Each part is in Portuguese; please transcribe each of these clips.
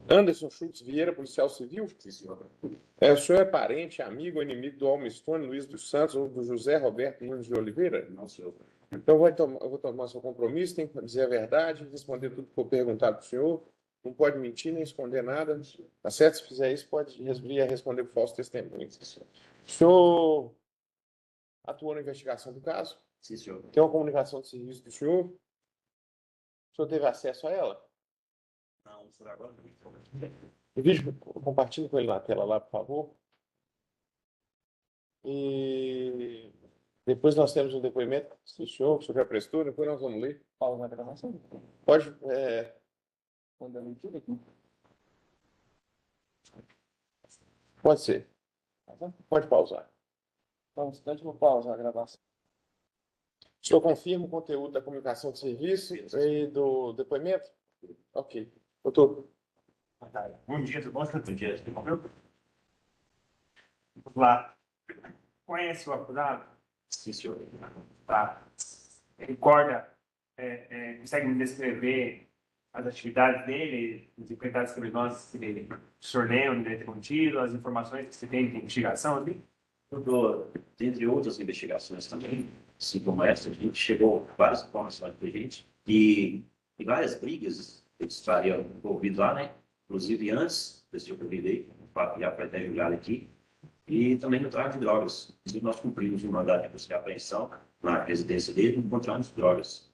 Anderson Schultz Vieira, policial civil. Sim, senhor. O senhor é parente, amigo ou inimigo do Almistone Luiz dos Santos ou do José Roberto Nunes de Oliveira? Não, senhor. Então, eu vou tomar seu compromisso, tem que dizer a verdade, responder tudo que for perguntado para o senhor. Não pode mentir nem esconder nada. Tá certo? Se fizer isso, pode vir a responder por falso testemunho. O senhor atuou na investigação do caso? Sim, senhor. Tem uma comunicação de serviço do senhor? O senhor teve acesso a ela? Não, senhor, agora não. O vídeo, compartilhe com ele na tela lá, por favor. E depois nós temos um depoimento do senhor, que o senhor já prestou, depois nós vamos ler. Pausa na gravação. Pode. Quando eu mentir aqui. Pode ser. Pode pausar. Então, um instante, eu vou pausar a gravação. O senhor confirma o conteúdo da comunicação de serviço e do depoimento? Ok. Doutor. Bom dia, tudo bom? Bom dia, tudo bom? Vamos lá. Conhece o acusado? Sim, senhor. Tá. Recorda, consegue me descrever as atividades dele, os enfrentados criminosos que o senhor lembra de ter contido, as informações que você tem de investigação ali? Dentre outras investigações também, assim como essa, a gente chegou a várias informações para a gente e várias brigas eles estariam envolvidos lá, né? Inclusive antes desse ocorrido aí, já foi até julgado aqui, e também no tráfico de drogas. Inclusive nós cumprimos um mandado de busca e apreensão na residência dele e encontramos drogas.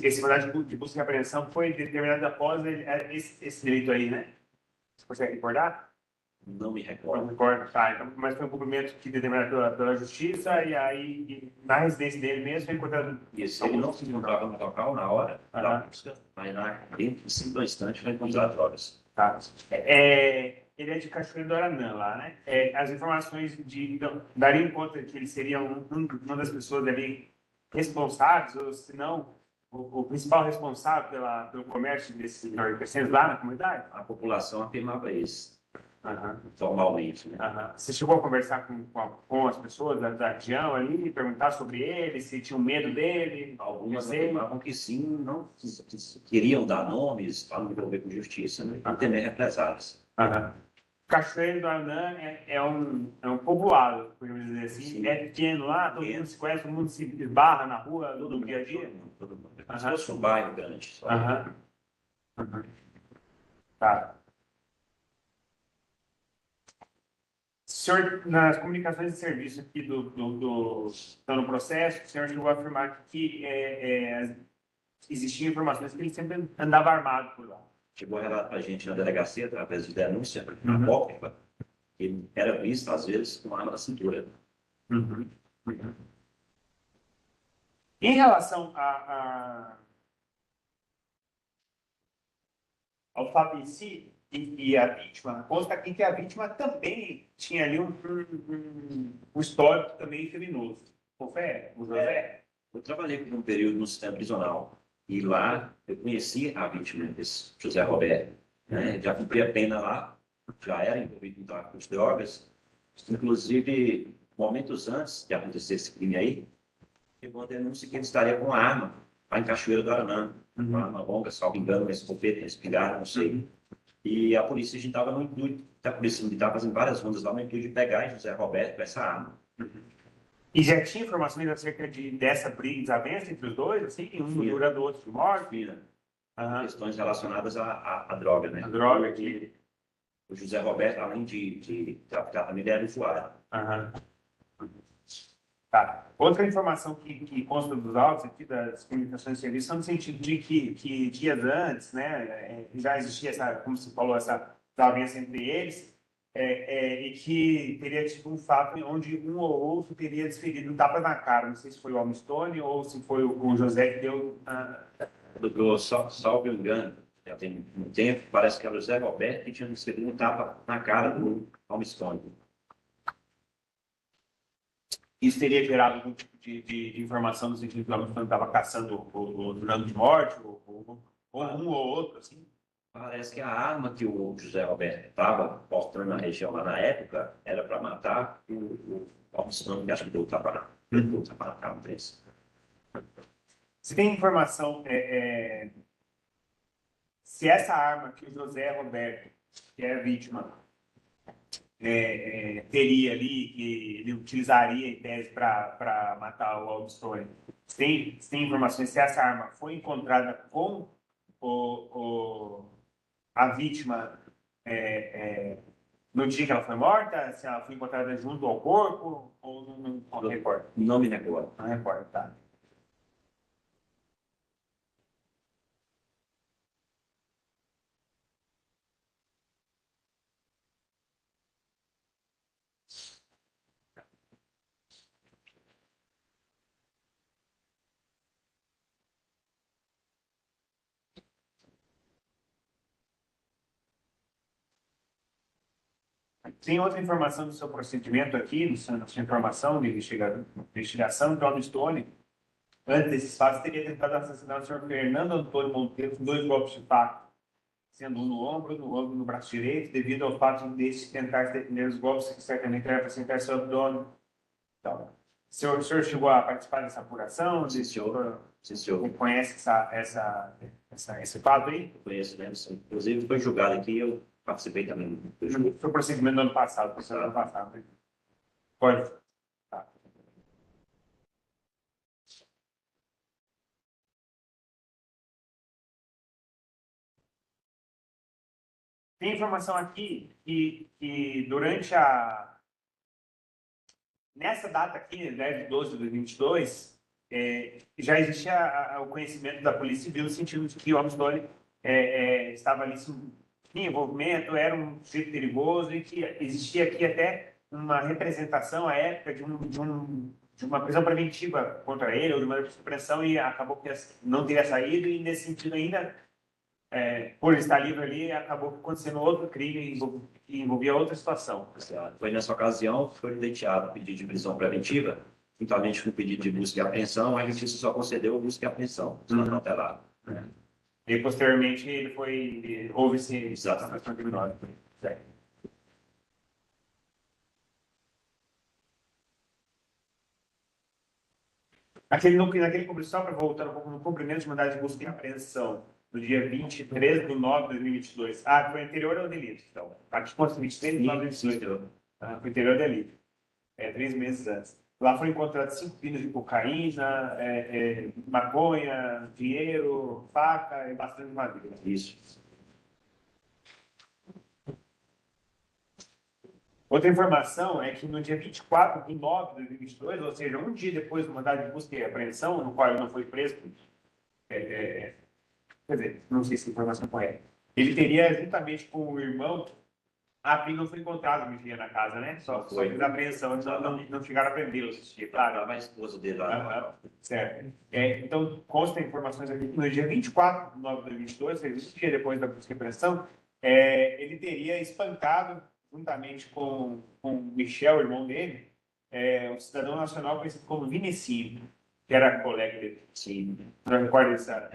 Esse mandado de busca e apreensão foi determinado após esse delito aí, né? Você consegue recordar? Não me Não recordo. recordo, tá. Então, mas foi um cumprimento que determinado pela justiça e aí na residência dele mesmo foi encontrado. Isso, ele não se encontrava no local na hora da busca, mas dentro de 5 instantes foi encontrar drogas. Tá. Ele é de Cachoeiro do Aranã lá, né? As informações dariam conta que ele seria uma das pessoas ali responsáveis, ou se não, o principal responsável pelo comércio desses entorpecentes lá na comunidade? A população afirmava isso, Aham. formalmente, né? Aham. Você chegou a conversar com as pessoas da região ali, perguntar sobre ele, se tinham medo dele? Algumas afirmavam que sim, não queriam dar nomes para não envolver com justiça, né? Para temer represálias. Aham. Cachoeiro do Aranã é um povoado, podemos dizer assim. Sim. É pequeno lá, todo mundo se conhece, todo mundo se esbarra na rua no dia a dia. Todo mundo. Se fosse um bairro grande. Só. Aham. Aham. Tá. Senhor, nas comunicações de serviço aqui estão no processo, o senhor chegou a afirmar que existiam informações que ele sempre andava armado por lá. Chegou a relatar para a gente na delegacia, através de denúncia apócrifa, que ele era visto, às vezes, com arma na cintura. Uhum. Em relação ao fato em si e a vítima, consta aqui que a vítima também tinha ali um histórico também criminoso. Confere, o José? Eu trabalhei por um período no sistema prisional e lá eu conheci a vítima, esse José Roberto. Né? Já cumpri a pena lá, já era envolvido em tráfico de drogas. Inclusive, momentos antes de acontecer esse crime aí, teve uma denúncia que ele estaria com uma arma lá em Cachoeiro do Aranã. Uma arma longa, salvo engano, uma escopeta, uma espingarda, não sei. E a polícia, a gente estava no intuito, a polícia militar fazendo várias rondas lá no intuito de pegar José Roberto com essa arma. E já tinha informações acerca dessa briga, desavença entre os dois, assim, um durando o outro de morte? Questões relacionadas à droga, né? A droga que... O José Roberto, além de traficar também, ele era usuário. Tá. Outra informação que consta dos autos aqui das comunicações de serviço são no sentido de que dias antes, né, já existia essa, como você falou, essa desavença entre eles, e que teria tido um fato onde um ou outro teria desferido um tapa na cara. Não sei se foi o Almistone ou se foi o José que deu... Salvo engano, já tem um tempo, parece que era o José Roberto que tinha desferido um tapa na cara do Almistone. Isso teria gerado algum tipo de informação no sentido que o Almistone estava caçando o dano de morte, ou um ou outro, assim? Parece que a arma que o José Roberto estava portando na região lá na época era para matar o Almistone, que acho que deu o tapa na cara desse. Você tem informação se essa arma que o José Roberto, que é a vítima, teria ali, que ele utilizaria em tese para matar o Aldo tem informações se essa arma foi encontrada com a vítima no dia que ela foi morta, se ela foi encontrada junto ao corpo, ou não recordo? Não me recordo. Não recordo, tá. Tem outra informação do seu procedimento aqui, na sua informação de investigação, que o Aldo Stone, antes desses fatos, teria tentado assassinar o senhor Fernando Antônio Monteiro com 2 golpes de faca, sendo um no ombro e no braço direito, devido ao fato de deste tentar defender os golpes que certamente era para sentar seu abdômen. Então, o senhor chegou a participar dessa apuração? Sim, senhor. Sim, senhor. Conhece esse fato aí? Conheço, né? Inclusive, foi julgado aqui, eu participei também do julgamento. Foi o procedimento do ano passado, né? Pode. Tá. Tem informação aqui que durante nessa data aqui, 10 de 12 de 2022, já existia o conhecimento da Polícia Civil no sentido de que o Aldo estava ali em envolvimento, era um sujeito perigoso e que existia aqui até uma representação à época de uma prisão preventiva contra ele, ou de uma supressão, e acabou que não teria saído, e nesse sentido ainda, por estar livre ali, acabou acontecendo outro crime que envolvia outra situação. Foi nessa ocasião que foi pleiteado o pedido de prisão preventiva, juntamente com o pedido de busca e apreensão, a justiça só concedeu a busca e apreensão, não até lá. E posteriormente houve esse ação criminosa. Naquele cumprimento, só para voltar um pouco no cumprimento de mandado de busca e apreensão, no dia 23 de 9 de 2022. Foi anterior ao delito, então. Aqui consta 23 de 9 de 2022. Foi anterior ao delito. 3 meses antes. Lá foram encontrados 5 pinos de cocaína, maconha, dinheiro, faca e bastante madeira. Isso. Outra informação é que no dia 24 de 9 de 2022, ou seja, um dia depois do mandado de busca e apreensão, no qual ele não foi preso, quer dizer, não sei se a informação é correta, ele teria, juntamente com o irmão, a Pri não foi encontrada no dia na casa, né? Só fez a apreensão, não chegaram a prendê-los. Claro, a esposa dele lá. Certo. Então, consta informações aqui que no dia 24 de 9 de 2022, ou seja, um dia depois da busca e apreensão, ele teria espancado, juntamente com Michel, o irmão dele, um cidadão nacional conhecido como Vinicinho, que era colega dele. Sim. Não recordo essa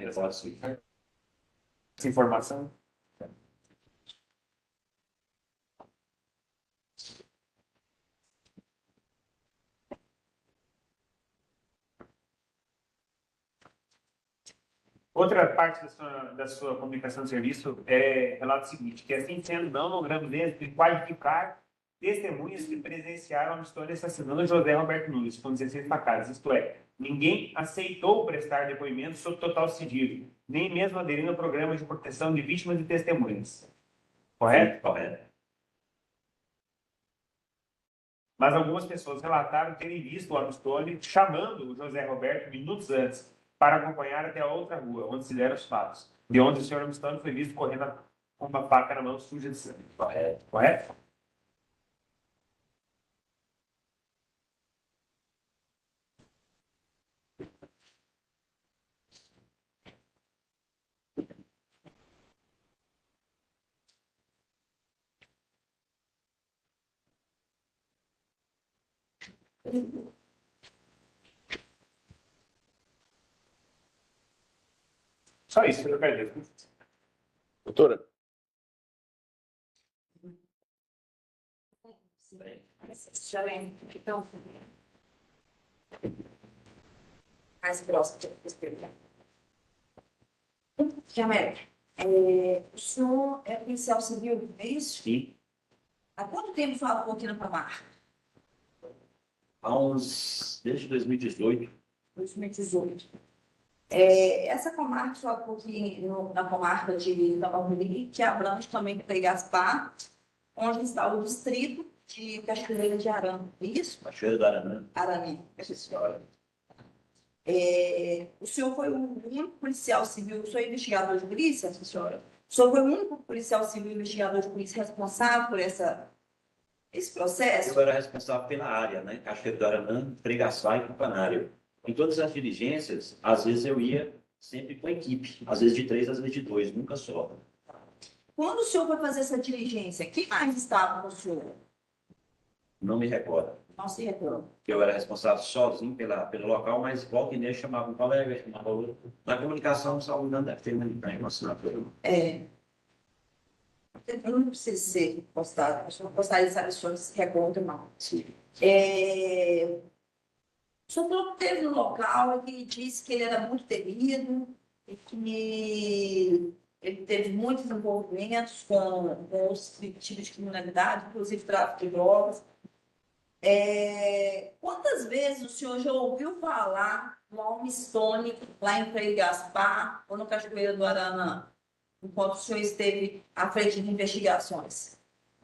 informação? Outra parte da sua comunicação de serviço relata o seguinte, que assim sendo, não logramos qualificar testemunhas que presenciaram a história assassinando José Roberto Nunes com 16 facadas, isto é, ninguém aceitou prestar depoimento sob total sigilo, nem mesmo aderindo ao programa de proteção de vítimas e testemunhas. Correto? Correto. Mas algumas pessoas relataram terem visto o Armstrong chamando o José Roberto minutos antes para acompanhar até a outra rua, onde se deram os fatos, de onde o senhor Armstrong foi visto correndo com uma faca na mão suja de sangue. Correto. Correto? Só isso, eu quero dizer. Doutora, Já lembro, então. Mais próximo de explicar. Já, América. O senhor é policial civil, é isso? Sim, Há quanto tempo foi atuou aqui na comarca? desde 2018. 2018. Essa comarca, o senhor atuou aqui na comarca de Tambaú, que abrange também Frei Gaspar, onde está o distrito de Cachoeira de Arana, é isso? Cachoeira do Aranã. Arana. Essa história. O senhor foi o único policial civil, o senhor é investigador de polícia, senhora? O senhor foi o único policial civil investigador de polícia responsável por esse processo? Eu era responsável pela área, né? Cachoeira do Aranã, Frei Gaspar e Campanário. Em todas as diligências, às vezes eu ia sempre com a equipe, às vezes de 3, às vezes de 2, nunca só. Quando o senhor foi fazer essa diligência, quem mais estava com o senhor? Não me recordo. Não se recorda. Eu era responsável sozinho pelo local, mas volta e meia chamava um colega, chamava outro. Na comunicação, salvo engano, deve ter uma assinatura. Eu não precisa ser postado, eu gostaria de saber se o senhor se recorda ou não. O senhor esteve no local e disse que ele era muito temido e que ele teve muitos envolvimentos com os tipos de criminalidade, inclusive tráfico de drogas. Quantas vezes o senhor já ouviu falar do Almistone lá em Frei Gaspar ou no Cachoeira do Aranã, enquanto o senhor esteve à frente de investigações?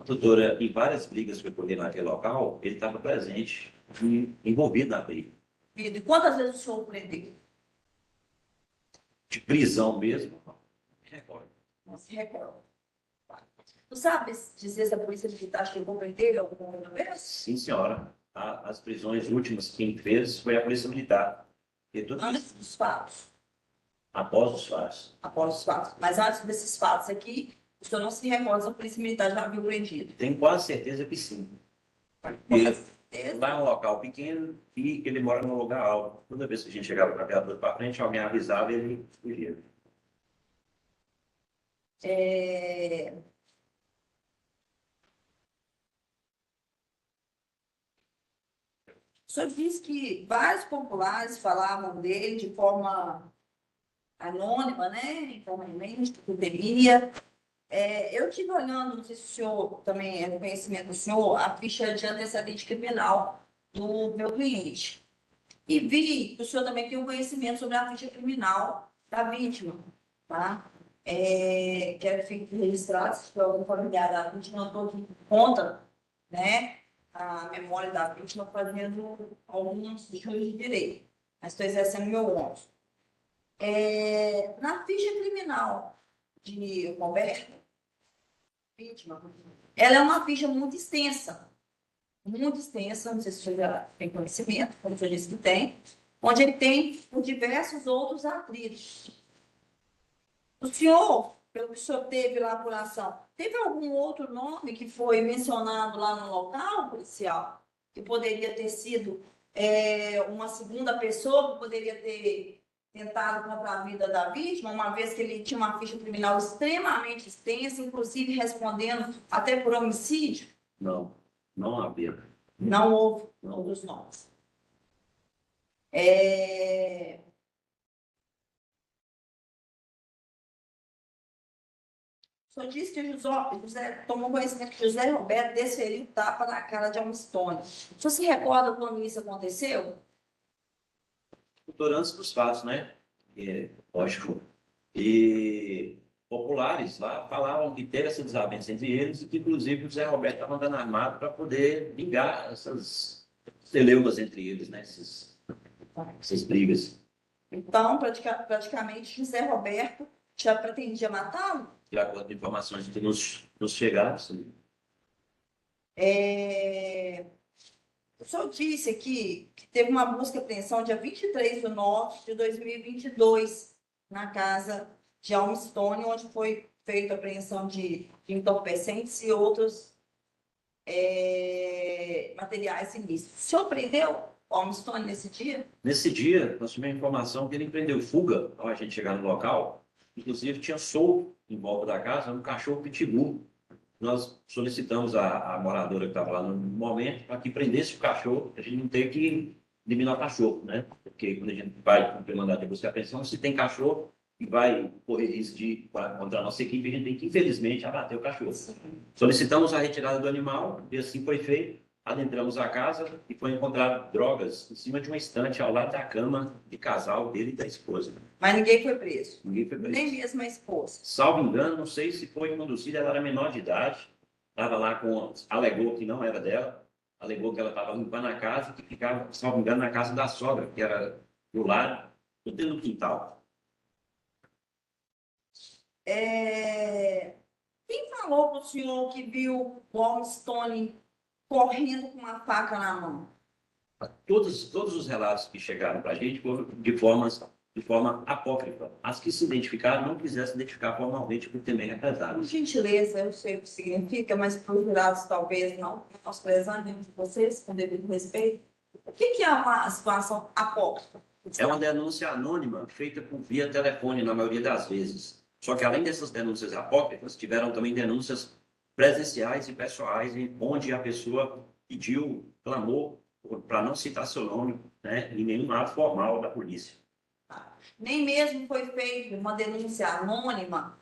Doutora, em várias brigas que ocorreram naquele local, ele estava presente e envolvido na briga. E quantas vezes o senhor prendeu? De prisão mesmo, não me recordo. Não se recorda. Tu sabe dizer se a polícia militar chegou a prender alguma vez? Sim, senhora. As prisões últimas que quem fez foi a Polícia Militar. E tudo Antes dos fatos. após os fatos. Após os fatos. Mas antes desses fatos aqui, o senhor não se recorda se a polícia militar já viu prendido. Tenho quase certeza que sim. Com E certeza. lá é um local pequeno e ele mora num lugar alto. Toda vez que a gente chegava com a viatura para frente, alguém avisava e ele fugia. O senhor disse que vários populares falavam dele de forma anônima, né? Informalmente, por temia. Eu estive olhando, não sei se o senhor também é do conhecimento do senhor, a ficha de antecedente criminal do meu cliente. E vi que o senhor também tem um conhecimento sobre a ficha criminal da vítima, tá? Quero ficar registrado, se for algum familiar da vítima, eu estou aqui por conta, né? A memória da vítima fazendo alguns juros de direito, mas estou exercendo meu ônus. Na ficha criminal de Roberto, vítima, ela é uma ficha muito extensa, não sei se você já tem conhecimento, como você disse que tem, onde ele tem por diversos outros atritos. O senhor, pelo que o senhor teve lá na apuração, teve algum outro nome que foi mencionado lá no local policial, que poderia ter sido uma segunda pessoa, que poderia ter tentado contra a vida da vítima, uma vez que ele tinha uma ficha criminal extremamente extensa, inclusive respondendo até por homicídio? Não, não havia. Não houve outros nomes. O senhor disse que José tomou conhecimento que José Roberto desferiu tapa na cara de Almistone. O senhor se recorda quando isso aconteceu? Doutor, antes dos fatos, né? Lógico. E populares lá falavam que teve essa desavença entre eles e que, inclusive, o José Roberto estava andando armado para poder vingar essas celeumas entre eles, né? Essas brigas. Então, praticamente, José Roberto já pretendia matá-lo? De acordo com informações que nos chegaram, sim. O senhor disse aqui que teve uma busca e apreensão dia 23 de nove de 2022 na casa de Almistone, onde foi feita a apreensão de entorpecentes e outros materiais ilícitos. O senhor prendeu o Almistone nesse dia? Nesse dia, nós tivemos a informação que ele empreendeu fuga ao a gente chegar no local. Inclusive, tinha solto em volta da casa um cachorro pitbull. Nós solicitamos a moradora que estava lá no momento para que prendesse o cachorro, a gente não ter que eliminar o cachorro, né? Porque quando a gente vai cumprir mandado de busca e apreensão, se tem cachorro, e vai correr risco de contra a nossa equipe, a gente tem que, infelizmente, abater o cachorro. Solicitamos a retirada do animal e assim foi feito. Adentramos a casa e foi encontrado drogas em cima de uma estante ao lado da cama de casal dele e da esposa. Mas ninguém foi preso. Ninguém foi preso. Nem mesmo a esposa. Salvo engano, não sei se foi conduzida, ela era menor de idade, estava lá com, alegou que não era dela, alegou que ela estava limpando a casa, que ficava, salvo engano, na casa da sogra, que era do lado, tudo no quintal. Quem falou para o senhor que viu o Wall Stone correndo com uma faca na mão? Todos os relatos que chegaram para a gente foram de forma apócrifa. As que se identificaram não quiseram se identificar formalmente por temer Por represálias. gentileza, eu sei o que significa, mas para os jurados talvez não. Nós prezamos de vocês, com devido respeito. O que é uma situação apócrifa? É uma denúncia anônima feita por via telefone, na maioria das vezes. Só que, além dessas denúncias apócrifas, tiveram também denúncias presenciais e pessoais, onde a pessoa pediu, clamou para não citar seu nome, né, em nenhum ato formal da polícia. Nem mesmo foi feita uma denúncia anônima,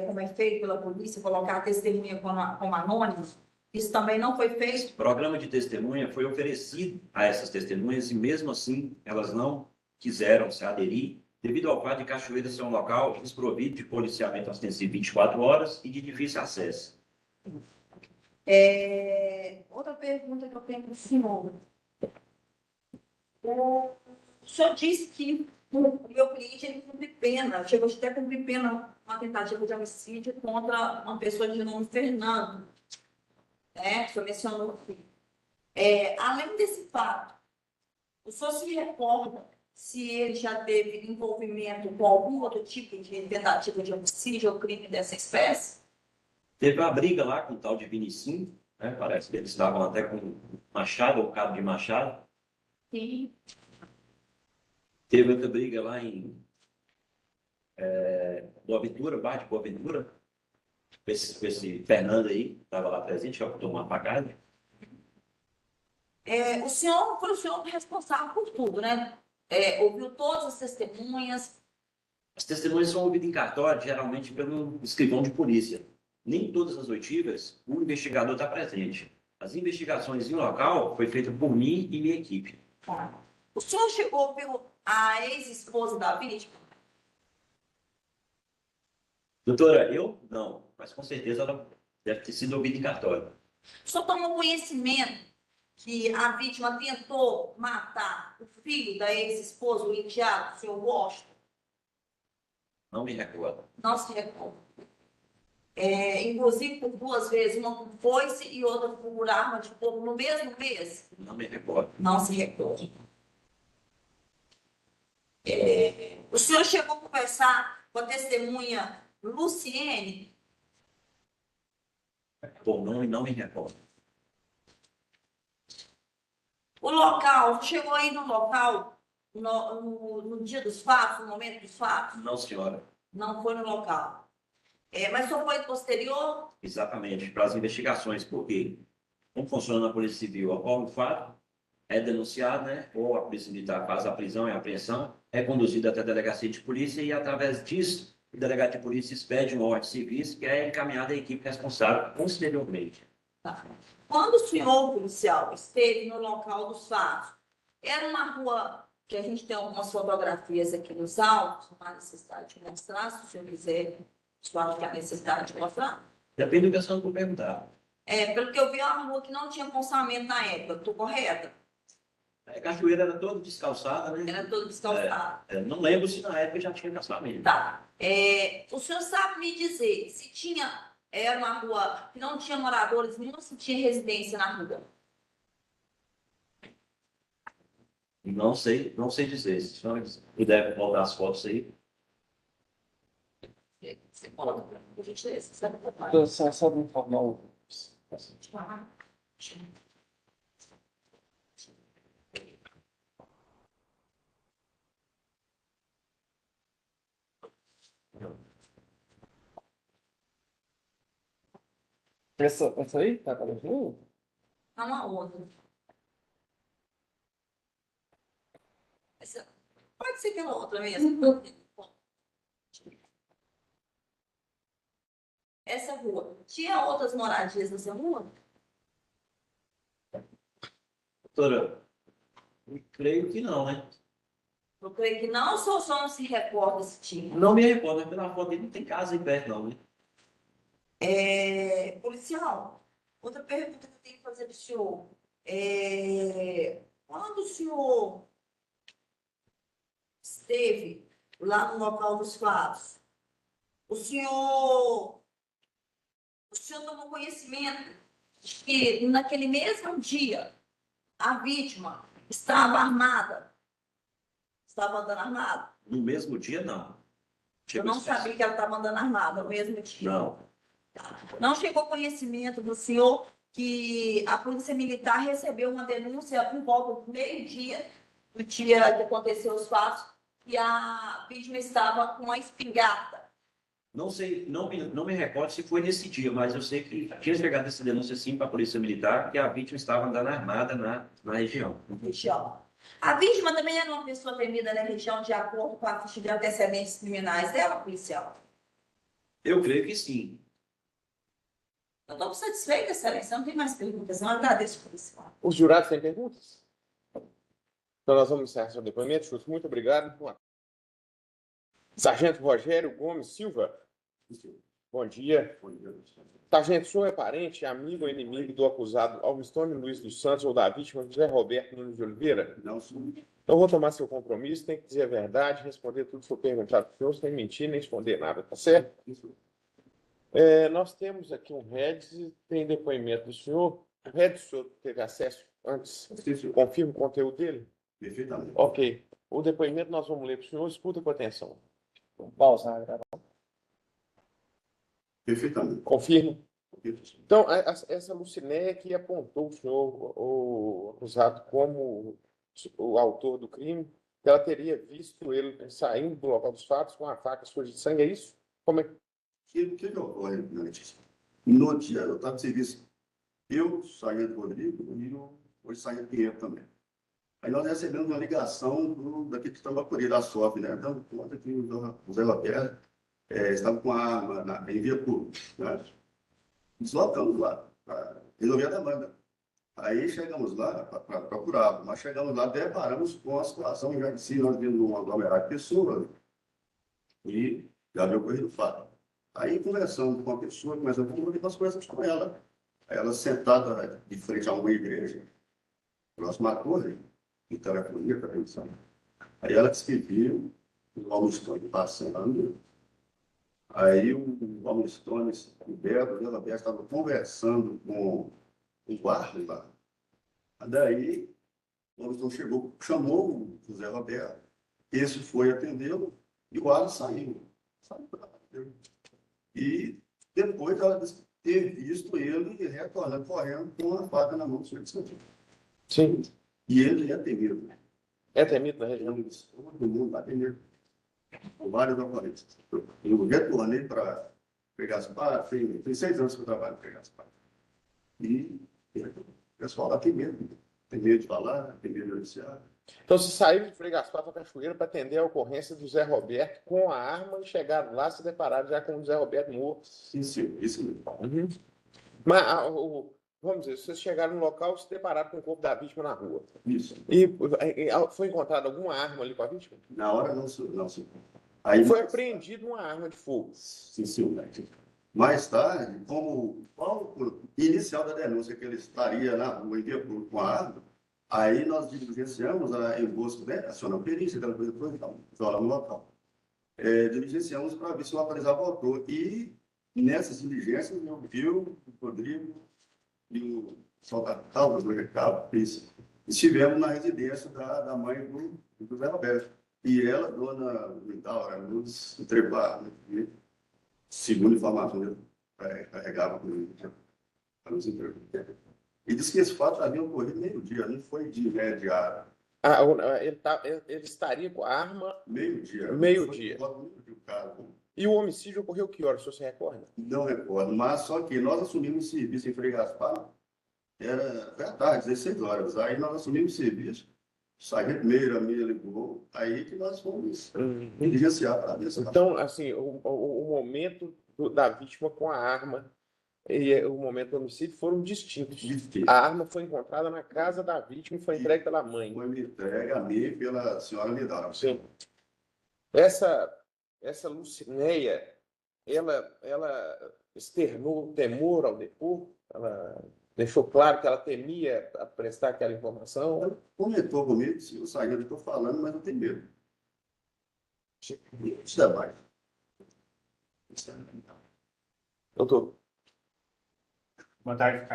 como é feito pela polícia, colocar a testemunha como anônima. Isso também não foi feito. O programa de testemunha foi oferecido a essas testemunhas e, mesmo assim, elas não quiseram se aderir, devido ao fato de Cachoeira ser um local desprovido de policiamento ostensivo 24 horas e de difícil acesso. Outra pergunta que eu tenho para o senhor. O senhor disse que o meu cliente ele cumpre pena, chegou até a cumprir pena, uma tentativa de homicídio contra uma pessoa de nome Fernando, né? O senhor mencionou aqui. Além desse fato, o senhor se recorda se ele já teve envolvimento com algum outro tipo de tentativa de homicídio ou crime dessa espécie? Teve uma briga lá com o tal de Vinicinho, né? Parece que eles estavam até com machado ou cabo de machado. Sim. Teve outra briga lá em Boa Ventura, Bar de Boa Ventura, com esse Fernando aí, que estava lá presente, que tomou uma facada. O senhor foi o senhor responsável por tudo, né? Ouviu todas as testemunhas. As testemunhas são ouvidas em cartório, geralmente pelo escrivão de polícia. Nem todas as oitivas, o investigador está presente. As investigações em local foi feita por mim e minha equipe. O senhor chegou a ver a ex-esposa da vítima? Doutora, eu não, mas com certeza ela deve ter sido ouvida em cartório. O senhor tomou conhecimento que a vítima tentou matar o filho da ex-esposa, o enteado, o senhor Washington? Não me recordo. Não se recorda. Inclusive por 2 vezes, uma por foice e outra por arma de fogo no mesmo mês? Não me recordo. Não se recorda. O senhor chegou a conversar com a testemunha Luciene? Por nome, não me recordo. O local, chegou aí no local no dia dos fatos, no momento dos fatos? Não, senhora. Não foi no local. Mas só foi posterior? Exatamente, para as investigações, porque como funciona na Polícia Civil, ocorre o fato, é denunciado, né? Ou a Polícia Militar faz a prisão e a apreensão, é conduzido até a delegacia de polícia e, através disso, o delegado de polícia expede uma ordem de serviço que é encaminhada à equipe responsável posteriormente. Tá. Quando o senhor policial esteve no local dos fatos, era uma rua que a gente tem algumas fotografias aqui nos autos, não há necessidade de mostrar, se o senhor quiser, se acha que há necessidade de mostrar. Depende do que a senhora for perguntar. Pelo que eu vi, é uma rua que não tinha calçamento na época, estou correta? A cachoeira era toda descalçada, né? Era toda descalçada. Não lembro se na época já tinha calçamento. Tá. O senhor sabe me dizer se era uma rua que não tinha moradores, não se tinha residência na rua? Não sei dizer. Se a senhora puder voltar as fotos aí. Você coloca para a gente ler, você sabe? Só me informar o. Essa aí? Tá aparecendo? Tá uma outra. Pode ser aquela outra mesmo. essa rua. Tinha outras moradias nessa rua? Doutora, eu creio que não, né? Eu creio que não, só não se recorda se tinha. Não me recordo, pela foto dele não tem casa aí perto, não, né? Policial, outra pergunta que eu tenho que fazer para o senhor. Quando o senhor esteve lá no local dos fatos, o senhor tomou conhecimento de que naquele mesmo dia a vítima estava armada, estava andando armada? No mesmo dia, não. Eu não sabia que ela estava andando armada no mesmo dia. Não. Não chegou conhecimento do senhor que a Polícia Militar recebeu uma denúncia por volta do meio-dia, do dia que aconteceu os fatos, que a vítima estava com uma espingarda. Não sei, não me recordo se foi nesse dia, mas eu sei que tinha chegado essa denúncia sim para a Polícia Militar que a vítima estava andando armada na região. A vítima também era uma pessoa temida na região de acordo com a ficha de antecedentes criminais dela, policial? Eu creio que sim. Eu estou satisfeita, excelência. Não tem mais perguntas. Não agradeço, policial. Os jurados têm perguntas? Então nós vamos encerrar seu depoimento. Chutes, muito obrigado. Sargento Rogério Gomes Silva. Bom dia. Sargento, o senhor é parente, amigo ou inimigo do acusado Alvistone Luiz dos Santos ou da vítima José Roberto Nunes de Oliveira? Não, sou. Então, vou tomar seu compromisso, tem que dizer a verdade, responder tudo que for perguntado para o senhor, sem mentir nem esconder nada, tá certo? Nós temos aqui um Redis, tem depoimento do senhor. O Redis, o senhor teve acesso antes? Confirma o conteúdo dele? Perfeitamente. Ok. O depoimento nós vamos ler para o senhor, escuta com atenção. Pausa, né? Perfeitamente. Confirma? Então, essa Lucinéia que apontou o senhor, o acusado, como o autor do crime, que ela teria visto ele saindo do local dos fatos com a faca suja de sangue, é isso? Como é que... O que ocorre, Nantes? No dia, eu estava de serviço, eu, sargento Rodrigo, e o sargento Pinheiro também. Aí nós recebemos uma ligação daqui que estava por aí, da SOF, né? Dando conta que o José Roberto estava com a arma em via pública. Né? Deslocamos lá para resolver a demanda. Aí chegamos lá para procurar, mas chegamos lá, deparamos com a situação, já que se nós vimos um aglomerado de pessoas e já havia ocorrido o fato. Aí, conversando com a pessoa, começamos a comunicar as coisas com ela. Aí ela sentada de frente a uma igreja, próxima à torre, de telefonia, para atenção. Aí ela descreveu o Almistone passando. Aí o Almistone, o Beto estava conversando com o guarda lá. Daí, o Almistone chegou, chamou o José Roberto. Esse foi atendê-lo e o guarda saiu. E depois ela disse ter visto ele retornando correndo com a faca na mão do senhor de Santinho. Sim. E ele é temido. É temido na região? Todo mundo está temido. Com várias ocorrências. Eu retornei para Gaspar, tem 6 anos que eu trabalho para Gaspar. E o pessoal lá tem medo. Tem medo de falar, tem medo de anunciar. Então, se saiu de Frei Gaspar para Cachoeira para atender a ocorrência do Zé Roberto com a arma e chegaram lá, se depararam já com o Zé Roberto morto. Sim, isso mesmo. Uhum. Mas, vamos dizer, vocês chegaram no local e se depararam com o corpo da vítima na rua. Isso. E foi encontrada alguma arma ali com a vítima? Na hora não. Aí Foi apreendida uma arma de fogo. Sim. Mais tarde, como o inicial da denúncia que ele estaria na rua em via pública com a arma, aí nós diligenciamos em busca, né, acionamos perícia, aquela coisa toda, então, lá no local. Diligenciamos para ver se localizava o autor. E nessas diligências eu vi o Rodrigo e o Saltatau, do recado, estivemos na residência da mãe do José Roberto. E ela, dona Vital, nos entregar, né, segundo informação, carregava comigo para nos entregar. E disse que esse fato havia ocorrido meio-dia, não foi de imediato. Ele estaria com a arma Meio-dia. Meio-dia. Caso. E o homicídio ocorreu que hora, o senhor se recorda? Não recordo, mas só que nós assumimos serviço em Frei Gaspar, foi à tarde, 16 horas. Aí nós assumimos serviço, o sargento Meira me ligou, aí que nós fomos diligenciar para ver se... Então, assim, o momento da vítima com a arma e o momento do homicídio foram distintos. Difícil. A arma foi encontrada na casa da vítima e foi entregue pela mãe. Foi me entregue a mim e pela senhora Lidara. Sim. Essa Lucinéia, ela externou temor ao depor, ela deixou claro que ela temia a prestar aquela informação. Ela comentou comigo, se eu sair, eu estou falando, mas eu tenho medo. Isso é mais. Doutor, Boa tarde,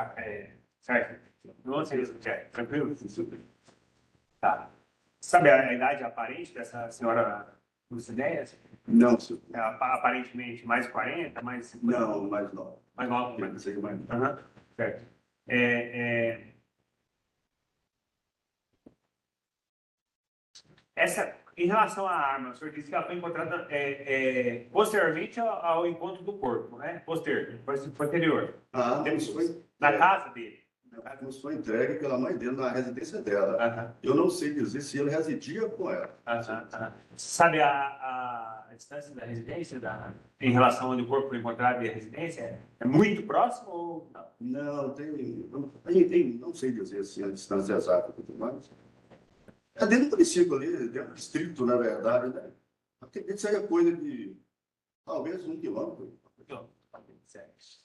Sérgio. Não sei se é tranquilo? Tá. Sabe a idade aparente dessa senhora Lucinéia? Não, senhor. É, aparentemente mais 40, mais 50? Não, mais não. Mais nova? Não sei mais. Aham, certo. Em relação à arma, o senhor disse que ela foi encontrada posteriormente ao encontro do corpo, né? Posterior. A arma nos foi, Na casa dele. nos foi entregue pela mãe dele na residência dela. Aham, Eu não sei dizer se ele residia com ela. aham, aham. Sabe a distância da residência em relação onde o corpo foi encontrado e a residência? É muito próximo ou não? Não, não sei dizer assim, a distância exata e tudo mais. É dentro do município ali, dentro do distrito, na verdade, né? Acredito que seja coisa de talvez 1 quilômetro. Então, certo.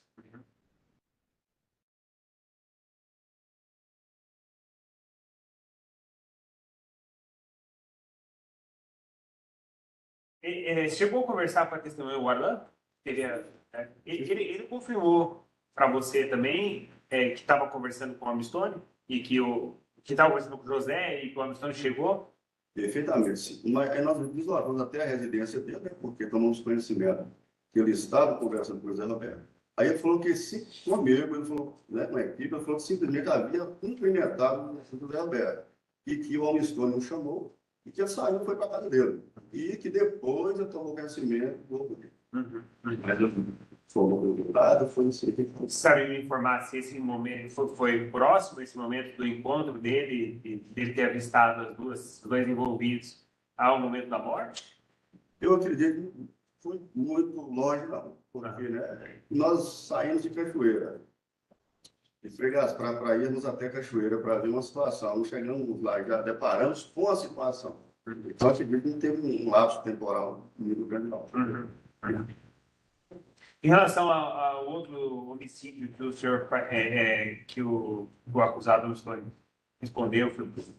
Chegou a conversar com a testemunha Warlan? Ele confirmou para você também que estava conversando com o Amistone e que estava conversando com o José e que o Amistone chegou? Perfeitamente. Mas aí nós deslocamos até a residência dele, né? Porque tomamos conhecimento que ele estava conversando com o Zé Roberto. Aí ele falou que comigo, ele falou, né, com a equipe, ele falou que simplesmente havia cumprimentado o Zé Roberto e que o Amistone o chamou e que ele saiu e foi para a casa dele. E que depois eu tomou conhecimento do mas eu fomos do lado, foi assim que foi. Sabe me informar se esse momento foi próximo, esse momento do encontro dele, e dele ter avistado os dois envolvidos ao momento da morte? Eu acredito que foi muito longe, não, porque né, nós saímos de Cachoeira. De Fregas para irmos até Cachoeira para ver uma situação. Nós chegamos lá, já deparamos com a situação. Então, acredito que não teve um lapso temporal muito grande, não. Em relação ao outro homicídio que o senhor, que o acusado respondeu,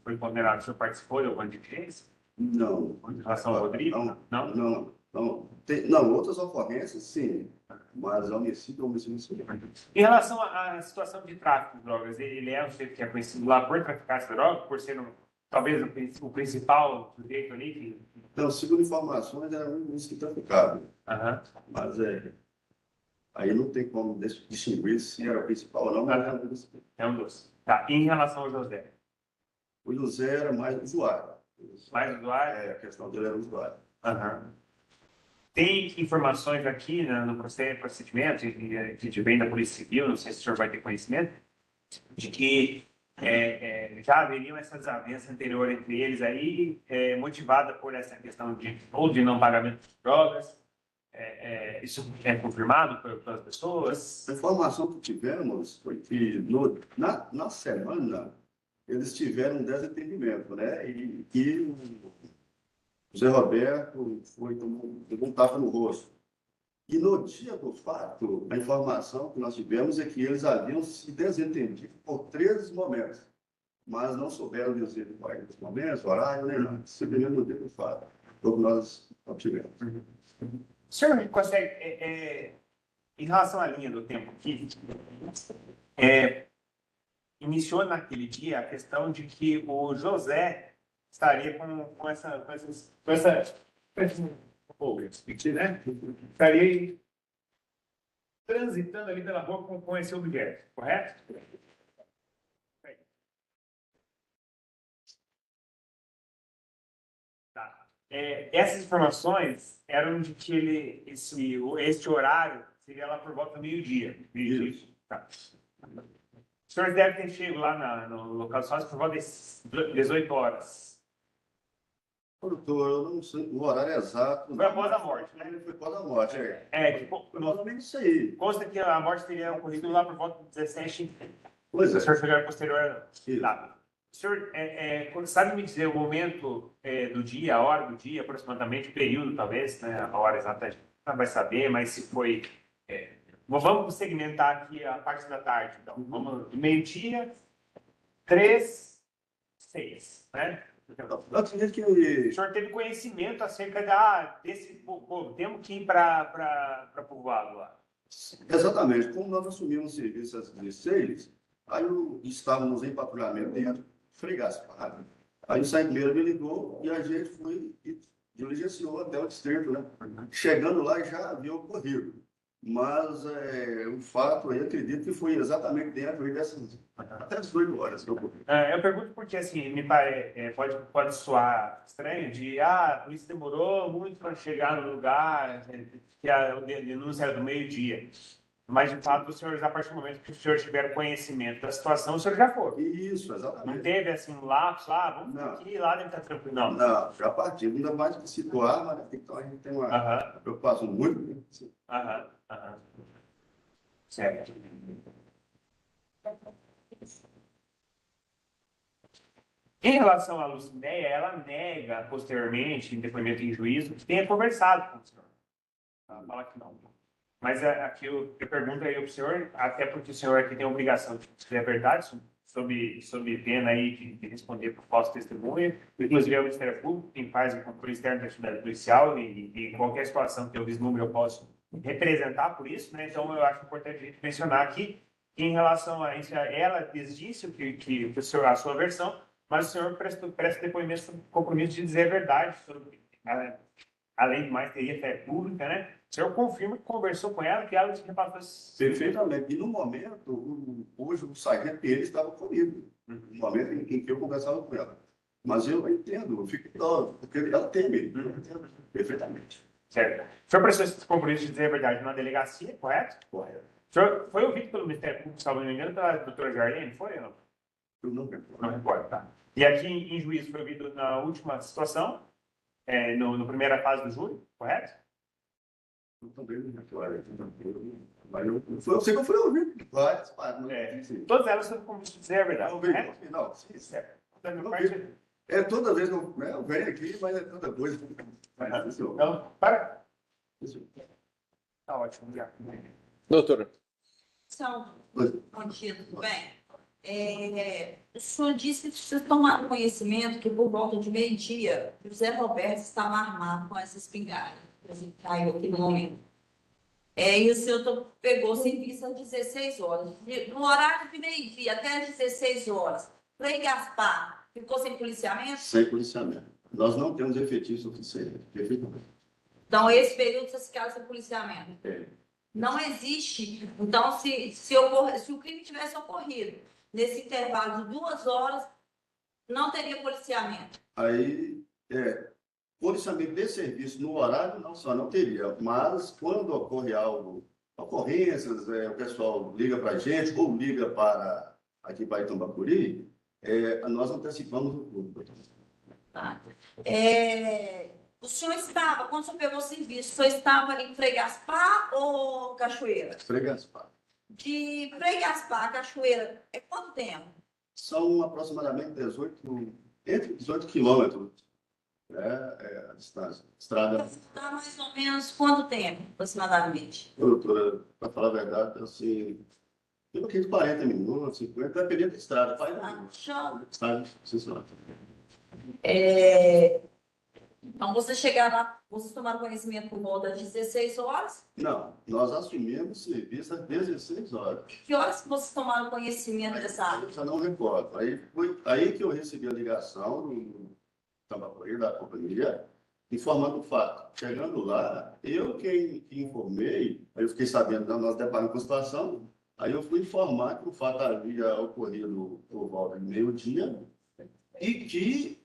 foi condenado, o senhor participou de alguma diligência? Não. Em relação ao Rodrigo? Não. Não, outras ocorrências, sim. Mas homicídio, sim. Em relação à situação de tráfico de drogas, ele é um sujeito que é conhecido lá por traficar essa droga, por ser talvez o principal sujeito ali? Então, segundo informações, era um que traficava. Mas aí não tem como distinguir se era o principal ou não, mas era um dos. É um dos. Tá. E em relação ao José? O José era mais usuário. Mais usuário? A questão dele era usuário. Tem informações aqui no procedimento, que vem da Polícia Civil, não sei se o senhor vai ter conhecimento, de que já haveriam essa desavença anterior entre eles aí, motivada por essa questão de não pagamento de drogas. Isso é confirmado pelas pessoas? A informação que tivemos foi que na semana eles tiveram um desentendimento, né? E o Zé Roberto tomou um tapa no rosto. E no dia do fato, a informação que nós tivemos é que eles haviam se desentendido por 13 momentos, mas não souberam dizer quais momentos, horário, nem nada. Simplesmente no dia do fato, como nós obtivemos. O senhor consegue, em relação à linha do tempo aqui, iniciou naquele dia a questão de que o José estaria com essa né? Estaria transitando ali pela rua com esse objeto, correto? Tá. Essas informações eram de que este horário seria lá por volta do meio-dia. Isso. Tá. O senhor deve ter chegado lá no local do sócio por volta das 18 horas. Doutor, eu não sei o horário exato. Foi após a morte, né? Foi após a morte, é. Provavelmente Isso aí. consta que a morte teria ocorrido lá por volta de 17. Pois O é. senhor chegou posterior Sim. lá. O senhor sabe me dizer o momento do dia, a hora do dia, aproximadamente, o período, talvez, né? A hora exata a gente não vai saber, mas se foi. Vamos segmentar aqui a parte da tarde, então. Vamos meio-dia, 3, 6, né? Eu acredito que O senhor teve conhecimento acerca desse povo, temos que ir para povoado lá. exatamente, como nós assumimos o serviço às 16, aí estávamos em patrulhamento dentro, Frei Gaspar. Aí o Saimbeiro me ligou e a gente foi e diligenciou até o distrito, né? Chegando lá já havia ocorrido. Mas o fato, eu acredito que foi exatamente dentro aí dessas, até as 8 horas que ocorreu. Eu pergunto porque, assim, me pode soar estranho a polícia demorou muito para chegar no lugar, que a denúncia era do meio-dia. Mas, de fato, o senhor, a partir do momento que o senhor tiver conhecimento da situação, o senhor já foi. Isso, Não exatamente. teve, assim, um lapso, vamos Não. aqui, lá deve estar tranquilo. Não. Não, já partimos, ainda mais que situar, mas então a gente tem uma Aham, preocupação muito grande. aham, aham. Certo. Em relação à Lucinéia, ela nega posteriormente, em depoimento em juízo, que tenha conversado com o senhor. Ela fala que não. Mas aqui eu pergunto aí para o senhor, até porque o senhor aqui tem a obrigação de dizer a verdade, sob pena aí de responder por falso testemunho. Inclusive, é o Ministério Público quem faz o controle externo da atividade policial e qualquer situação que eu vislumbre eu posso representar por isso, né? Então, eu acho importante a gente mencionar aqui que, em relação a isso, ela desdisse que o senhor, a sua versão, mas o senhor presta depoimento sobre o compromisso de dizer a verdade, além de mais, teria fé pública, né? O senhor confirma que conversou com ela, que ela te repassou esse... Perfeitamente. E no momento, hoje o sargento Pires estava comigo, no momento em que eu conversava com ela. Mas eu entendo, eu fico dó, porque ela teme. Eu entendo perfeitamente. Certo. O senhor prestou esse compromisso de dizer a verdade na delegacia, correto? Correto. O senhor foi ouvido pelo Ministério Público, se não me engano, pela doutora Jarlene, foi ou não? Eu não recordo. Não recordo, tá. E aqui em juízo foi ouvido na última situação, no primeira fase do júri, correto? Eu também não recordo. Mas eu sei que eu fui ouvido várias partes. Todas elas sob o compromisso de dizer a verdade, correto? Não, sim, Certo. Da minha Não parte, é toda vez que eu venho aqui, mas é toda coisa. então, para. Tá ótimo, obrigado. Doutora, São, bom dia, tudo bem? O senhor disse que vocês tomaram conhecimento que por volta de meio-dia, José Roberto estava armado com essa espingarda, que caiu aqui no momento. E o senhor pegou serviço às 16 horas. No horário de meio-dia até às 16 horas, Frei Gaspar ficou sem policiamento? Sem policiamento. Nós não temos efetivos suficientes. Perfeitamente. Então, esse período vocês ficaram sem policiamento? É. Não existe. Então, se o crime tivesse ocorrido nesse intervalo de 2 horas, não teria policiamento. Aí, policiamento de serviço no horário não teria, mas quando ocorre algo, ocorrências, o pessoal liga para a gente ou liga para aqui para Itambacuri, nós antecipamos o público. Tá? O senhor estava, quando o senhor pegou o serviço, o senhor estava ali em Frei Gaspar ou Cachoeira? Frei Gaspar. De Frei Gaspar a Cachoeira, é quanto tempo? São aproximadamente entre 18 quilômetros, a distância. Estrada, Está mais ou menos quanto tempo, aproximadamente? doutora, para falar a verdade, assim, eu aqui de 40 minutos, 50, dependendo da estrada. Estrada, sim, senhora. Então, vocês tomaram conhecimento por volta das 16 horas? Não, nós assumimos o serviço às 16 horas. Que horas que vocês tomaram conhecimento dessa área? Eu já não recordo. Aí foi aí que eu recebi a ligação do Tambacuri, da companhia, informando o fato. Chegando lá, eu quem informei, aí eu fiquei sabendo que nós deparamos com a situação, aí eu fui informar que o fato havia ocorrido por volta de meio-dia e que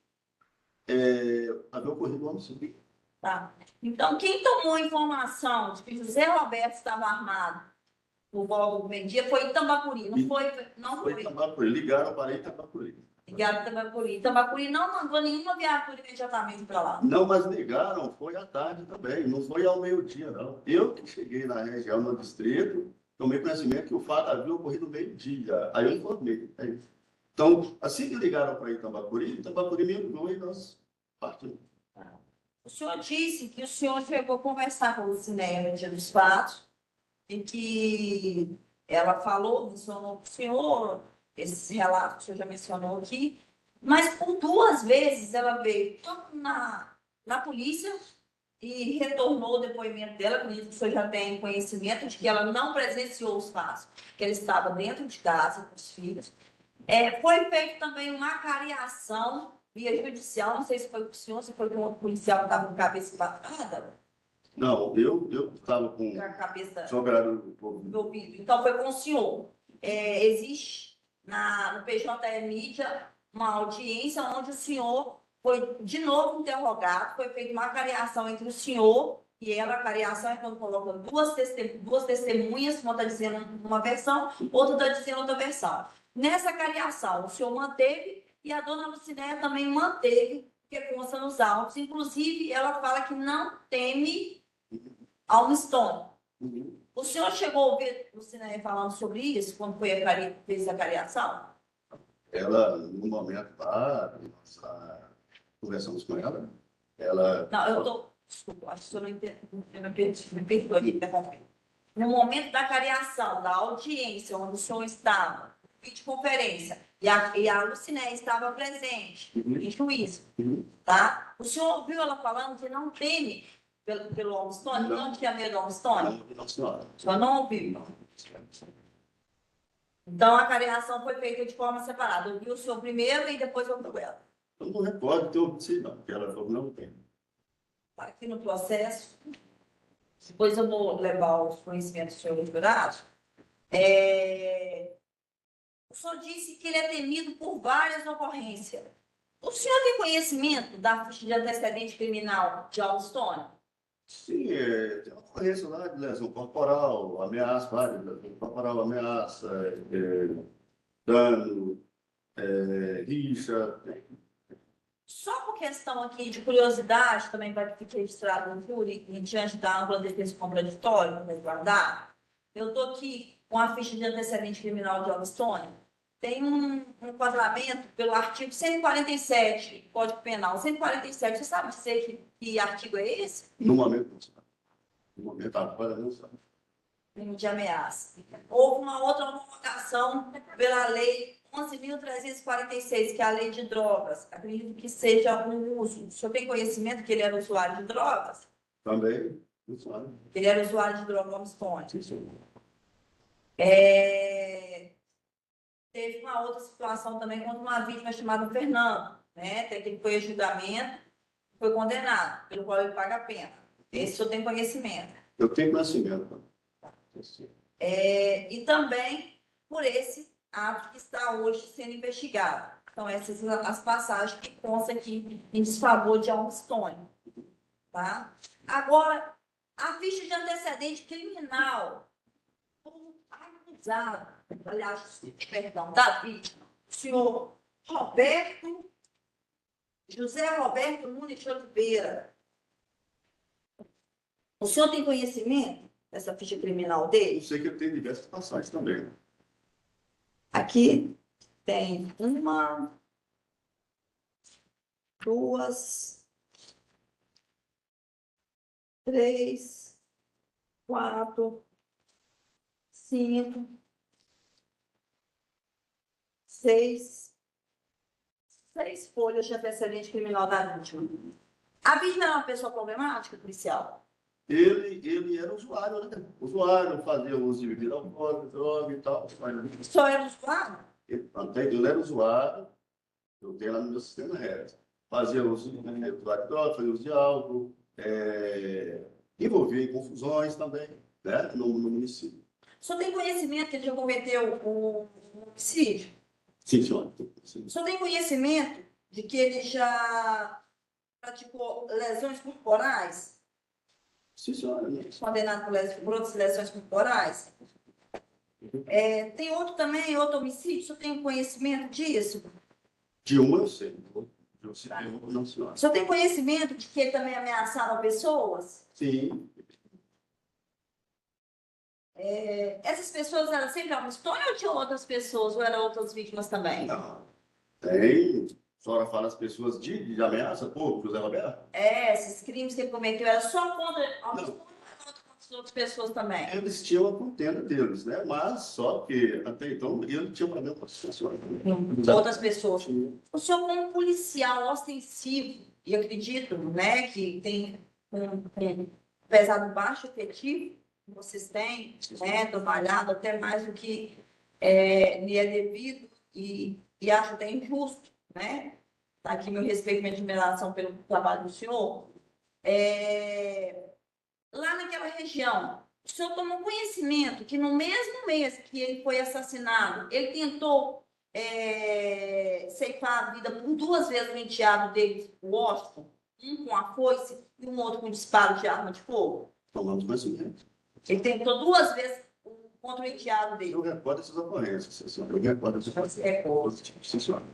havia ocorrido um homicídio. Tá. Então, quem tomou a informação de que José Roberto estava armado por volta do meio-dia foi Itambacuri, não foi? Não Foi foi. Itambacuri, ligaram para Itambacuri. Ligaram para Tambacuri. Tambacuri não mandou nenhuma viatura imediatamente para lá. Não, mas ligaram, foi à tarde também, não foi ao meio-dia, não. Eu que cheguei na região, no distrito, tomei conhecimento que o fato havia ocorrido meio-dia. Aí eu informei. Então, assim que ligaram para Itambacuri me ligou e nós partimos. O senhor disse que o senhor chegou a conversar com a Lucinéia no dia dos fatos e que ela falou, mencionou para o senhor, esses relatos que o senhor já mencionou aqui, mas por 2 vezes ela veio tanto na polícia e retornou o depoimento dela, por isso que o senhor já tem conhecimento de que ela não presenciou os fatos, que ela estava dentro de casa com os filhos. Foi feita também uma cariação via judicial, não sei se foi com o senhor, se foi com outro policial que estava com a cabeça embaçada. Não, eu estava com Com a cabeça sobrado do ouvido. Então, foi com o senhor. Existe no PJE Mídia uma audiência onde o senhor foi de novo interrogado, foi feita uma cariação entre o senhor e ela. A cariação é quando coloca duas testemunhas, uma está dizendo uma versão, outra está dizendo outra versão. Nessa cariação, o senhor manteve e a dona Lucinéia também manteve, que consta nos autos. Inclusive, ela fala que não teme Almstone. O senhor chegou a ouvir Lucinéia falando sobre isso quando fez a cariação? Ela, no momento lá, nós conversamos com ela. Ela. Não, eu estou. Desculpa, acho que o senhor não entendeu. Me perdoe, me interromper. No momento da cariação, da audiência, onde o senhor estava, videoconferência, e a Lucinéia estava presente, em juízo, tá? O senhor ouviu ela falando que não teme pelo Almstone? Não tinha medo do Almstone? Não, senhora. O senhor não ouviu? Então, a cariação foi feita de forma separada. Ouviu o senhor primeiro e depois ouviu ela. Eu não recordo ter ouvido, não, porque ela falou não tem. Está aqui no processo. Depois eu vou levar os conhecimentos do senhor jurado. O senhor disse que ele é temido por várias ocorrências. O senhor tem conhecimento da ficha de antecedente criminal de Almstone? Sim, tem uma ocorrência lá de lesão corporal, ameaça, várias, lesão corporal, ameaça, dano, rixa. Só por questão aqui de curiosidade, também para que fique registrado no júri, e diante da ampla defesa contraditória, para resguardar, eu estou aqui com a ficha de antecedente criminal de Almstone. Tem um enquadramento pelo artigo 147, Código Penal. 147, você sabe dizer que artigo é esse? No momento, não sabe. No momento, agora não sabe. Crime de ameaça. Houve uma outra homologação pela lei 11.346, que é a lei de drogas. Acredito que seja um uso. O senhor tem conhecimento que ele era usuário de drogas? Também, não sabe. Ele era usuário de drogas, Almstone. Sim, sim. Teve uma outra situação também contra uma vítima chamada Fernando, né? Até que ele foi a julgamento, foi condenado, pelo qual ele paga a pena. Esse o senhor tem conhecimento. Eu tenho conhecimento. E também por esse ato que está hoje sendo investigado. Então, essas são as passagens que constam aqui em desfavor de Almstone. Tá? Agora, a ficha de antecedente criminal do acusado, aliás, perdão, da vítima, o senhor José Roberto Nunes de Oliveira. O senhor tem conhecimento dessa ficha criminal Eu dele? sei que ele tem diversas passagens também. Aqui tem 1, 2, 3, 4, 5, 6 folhas de antecedente criminal da vítima. A vítima era uma pessoa problemática, policial? Ele era usuário, né? Usuário, fazia uso de bebida alcoólica, droga e tal. Só era usuário? Ele era usuário, eu tenho lá no meu sistema reto. Fazia uso de droga, fazia uso de álcool, envolvia em confusões também, né? No município. O senhor tem conhecimento que ele já cometeu um homicídio? Sim, senhora. O senhor tem conhecimento de que ele já praticou lesões corporais? Sim, senhora. Condenado por outras lesões corporais? Tem outro também, outro homicídio? O senhor tem conhecimento disso? De uma eu sei. Eu citei uma, não, senhora. O senhor tem conhecimento de que ele também ameaçava pessoas? Sim, Essas pessoas eram sempre Augustinho ou tinha outras pessoas, ou eram outras vítimas também? não. Tem. A senhora fala as pessoas de ameaça, pô, José Roberto? Esses crimes que ele cometeu eram só contra Augustinho ou contra as outras pessoas também? Eles tinham a contenda deles, né? Mas só que até então ele tinha problema com as pessoas. Outras pessoas. O senhor, como policial ostensivo, e eu acredito, né, que tem apesar do baixo efetivo que vocês têm, né, trabalhado até mais do que lhe é devido, e acho até injusto, né? Tá aqui meu respeito e minha admiração pelo trabalho do senhor. Lá naquela região, o senhor tomou conhecimento que no mesmo mês que ele foi assassinado, ele tentou ceifar a vida por 2 vezes o enteado dele, o Washington, um com a foice e um outro com disparo de arma de fogo? Tomamos conhecimento. Ele tentou 2 vezes contra o enteado dele. Eu recordo essas ocorrências, senhora. Eu recordo essas ocorrências. Sim, senhora.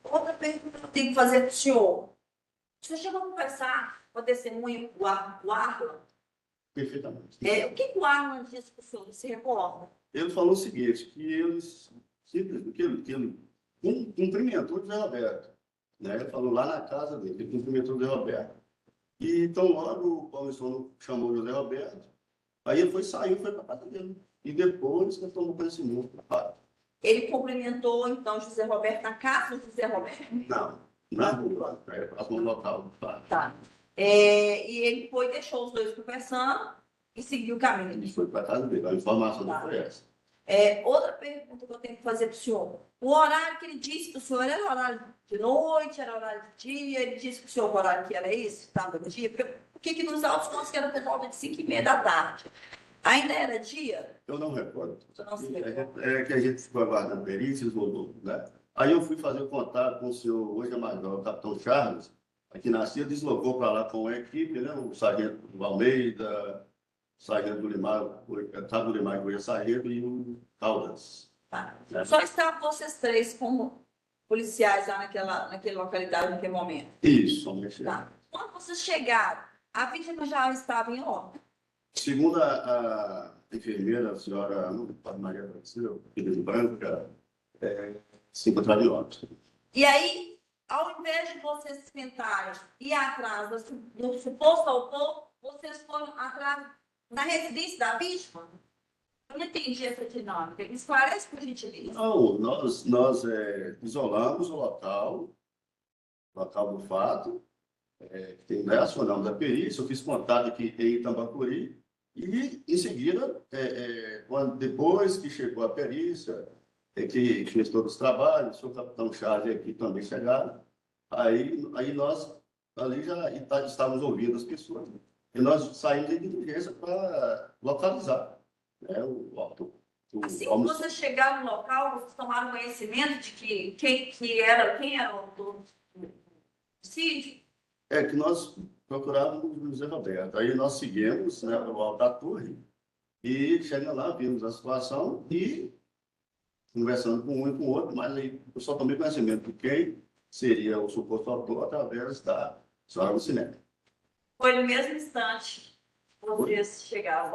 Outra pergunta que eu tenho que fazer para o senhor. O senhor chegou a conversar com a testemunha, o Arlan? Perfeitamente. O que o Arlan disse para o senhor? Você recorda? Ele falou o seguinte, que eles simplesmente que ele cumprimentou o José Roberto. Né? Ele falou lá na casa dele, ele cumprimentou o José Roberto. E então logo o Paulo Sono chamou o José Roberto, aí ele saiu, foi para a casa dele. E depois ele tomou conhecimento do fato. Ele cumprimentou, então, José Roberto na casa do José Roberto? Não, na rua, no local do fato. Tá. E ele deixou os dois conversando e seguiu o caminho. Ele foi para a casa dele, a informação não foi essa. Outra pergunta que eu tenho que fazer para o senhor. O horário que ele disse para o senhor era horário de noite, era horário de dia? Ele disse para o senhor o horário que era isso, estava no dia? Porque que nos autos consta que era por volta de 5h30 da tarde. Ainda era dia? Eu não recordo. Eu não sei. É que a gente ficou aguardando perícias, voltou, né? Aí eu fui fazer o contato com o senhor, hoje é major, o capitão Charles, aqui na CIA, deslocou para lá com a equipe, né? O sargento Almeida, o sargento do Limar, do Limar, que hoje é sargento, e o Caldas. Tá. Só estavam vocês 3 como policiais lá naquela localidade, naquele momento? Isso, somente. Tá. Quando vocês chegaram, a vítima já estava em óbito? Segundo a enfermeira, a senhora Maria Francisco, filha de Branca, se encontrava em óbito. E aí, ao invés de vocês tentarem ir atrás do suposto autor, vocês foram atrás da residência da vítima? Eu não entendi essa dinâmica. Esclarece, por gentileza. Não, nós isolamos o local do fato, acionamos a perícia, eu fiz contato aqui em Tambacuri, e em seguida, depois que chegou a perícia, que fez todos os trabalhos, o senhor capitão Charles aqui também chegaram, aí nós ali já estávamos ouvindo as pessoas, né? E nós saímos de diligência para localizar, né, o autor. Assim que vocês chegaram no local, vocês tomaram conhecimento de quem era o autor do homicídio? Que nós procurávamos o José Roberto. Aí nós seguimos, né, o alto da torre e chegando lá, vimos a situação e conversando com um e com o outro, mas aí eu só tomei conhecimento de quem seria o suposto autor através da senhora Lucinete. Foi no mesmo instante que vocês chegaram.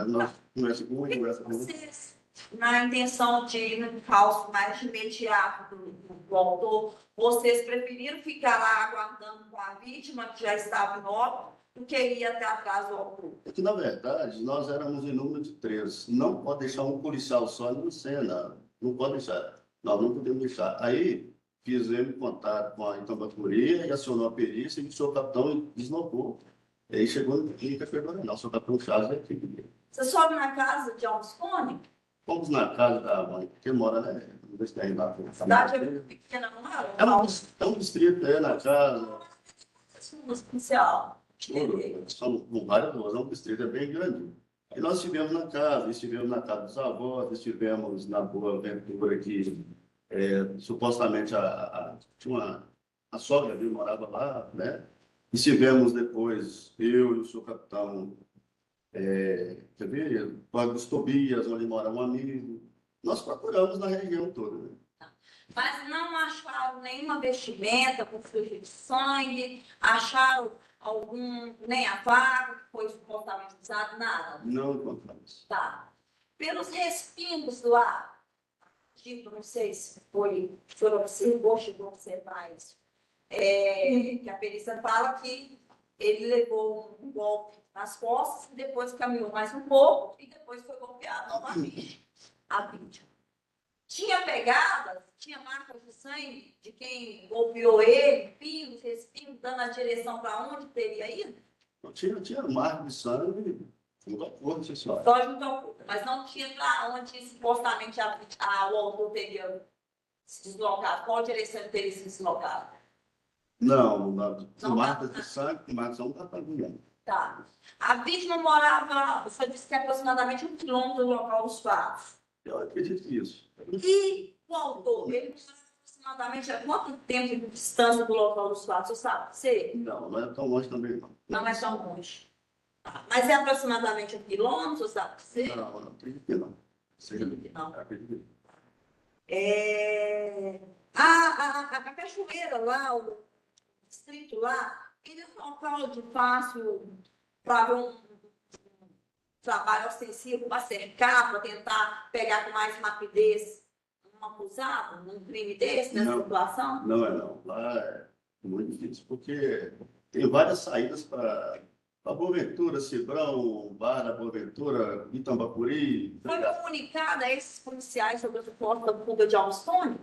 Nós conversamos com um e conversamos com outro. Vocês, na intenção de ir no falso mais imediato do autor, vocês preferiram ficar lá aguardando com a vítima, que já estava em óbito, do que ir até atrás do autor? É que, na verdade, nós éramos em número de 3. Não pode deixar um policial só em cena. Não pode deixar. Nós não podemos deixar. Aí, fizemos contato com a Itambacuri e acionou a perícia e o senhor capitão deslocou. Aí chegou no clínica federal, o senhor capitão Charles aqui. Você sobe na casa de Almoscone? Fomos na casa da mãe, que mora, né? Não sei se tem lá. A cidade é muito pequena, não é? É um distrito, na casa. Especial. São várias ruas, é um distrito, é bem grande. Aí nós estivemos na casa dos avós, estivemos na Boa Ventura, que supostamente tinha a sogra dele morava lá, né? Estivemos depois, eu e o seu capitão, quer ver? O Augusto Tobias, onde mora um amigo. Nós procuramos na região toda. Né? mas não acharam nenhuma vestimenta com fluxo de sangue, acharam algum, nem a faca que foi supostamente usada, nada. Não encontramos. Tá. Pelos respingos lá, tipo, não sei se foi observou, chegou a observar isso, que a perícia fala que ele levou um golpe nas costas, depois caminhou mais um pouco e depois foi golpeado novamente a vítima. Tinha pegadas, tinha marcas de sangue de quem golpeou ele, pingos, respingos, dando a direção para onde teria ido? Não tinha marca de sangue, não acordo, sim, senhora. Só junto ao corpo, mas não tinha para onde supostamente o autor teria se deslocado, qual direção ele teria se deslocado. Não, Não marca dá. de sangue, mas não está pagando. Tá. A vítima morava, você disse que é aproximadamente 1 quilômetro do local dos fatos. Eu acredito nisso. E o autor, ele morava aproximadamente a quanto tempo de distância do local dos fatos? Você sabe? Você Não é tão longe também, não. não é tão longe. Tá. Mas é aproximadamente 1 quilômetro, sabe? Você Não, acredito que não. não. Acredito que não. A cachoeira lá, o distrito lá, ele é um local de fácil para ver um trabalho ostensivo, para cercar, para tentar pegar com mais rapidez um acusado, num crime desse, nessa Não. situação? Não é não. Lá é muito difícil, porque tem várias saídas para Boaventura, Cibrão, Barra, Boaventura, Itambacuri. Foi comunicada a esses policiais sobre a suposta fuga de Alstone?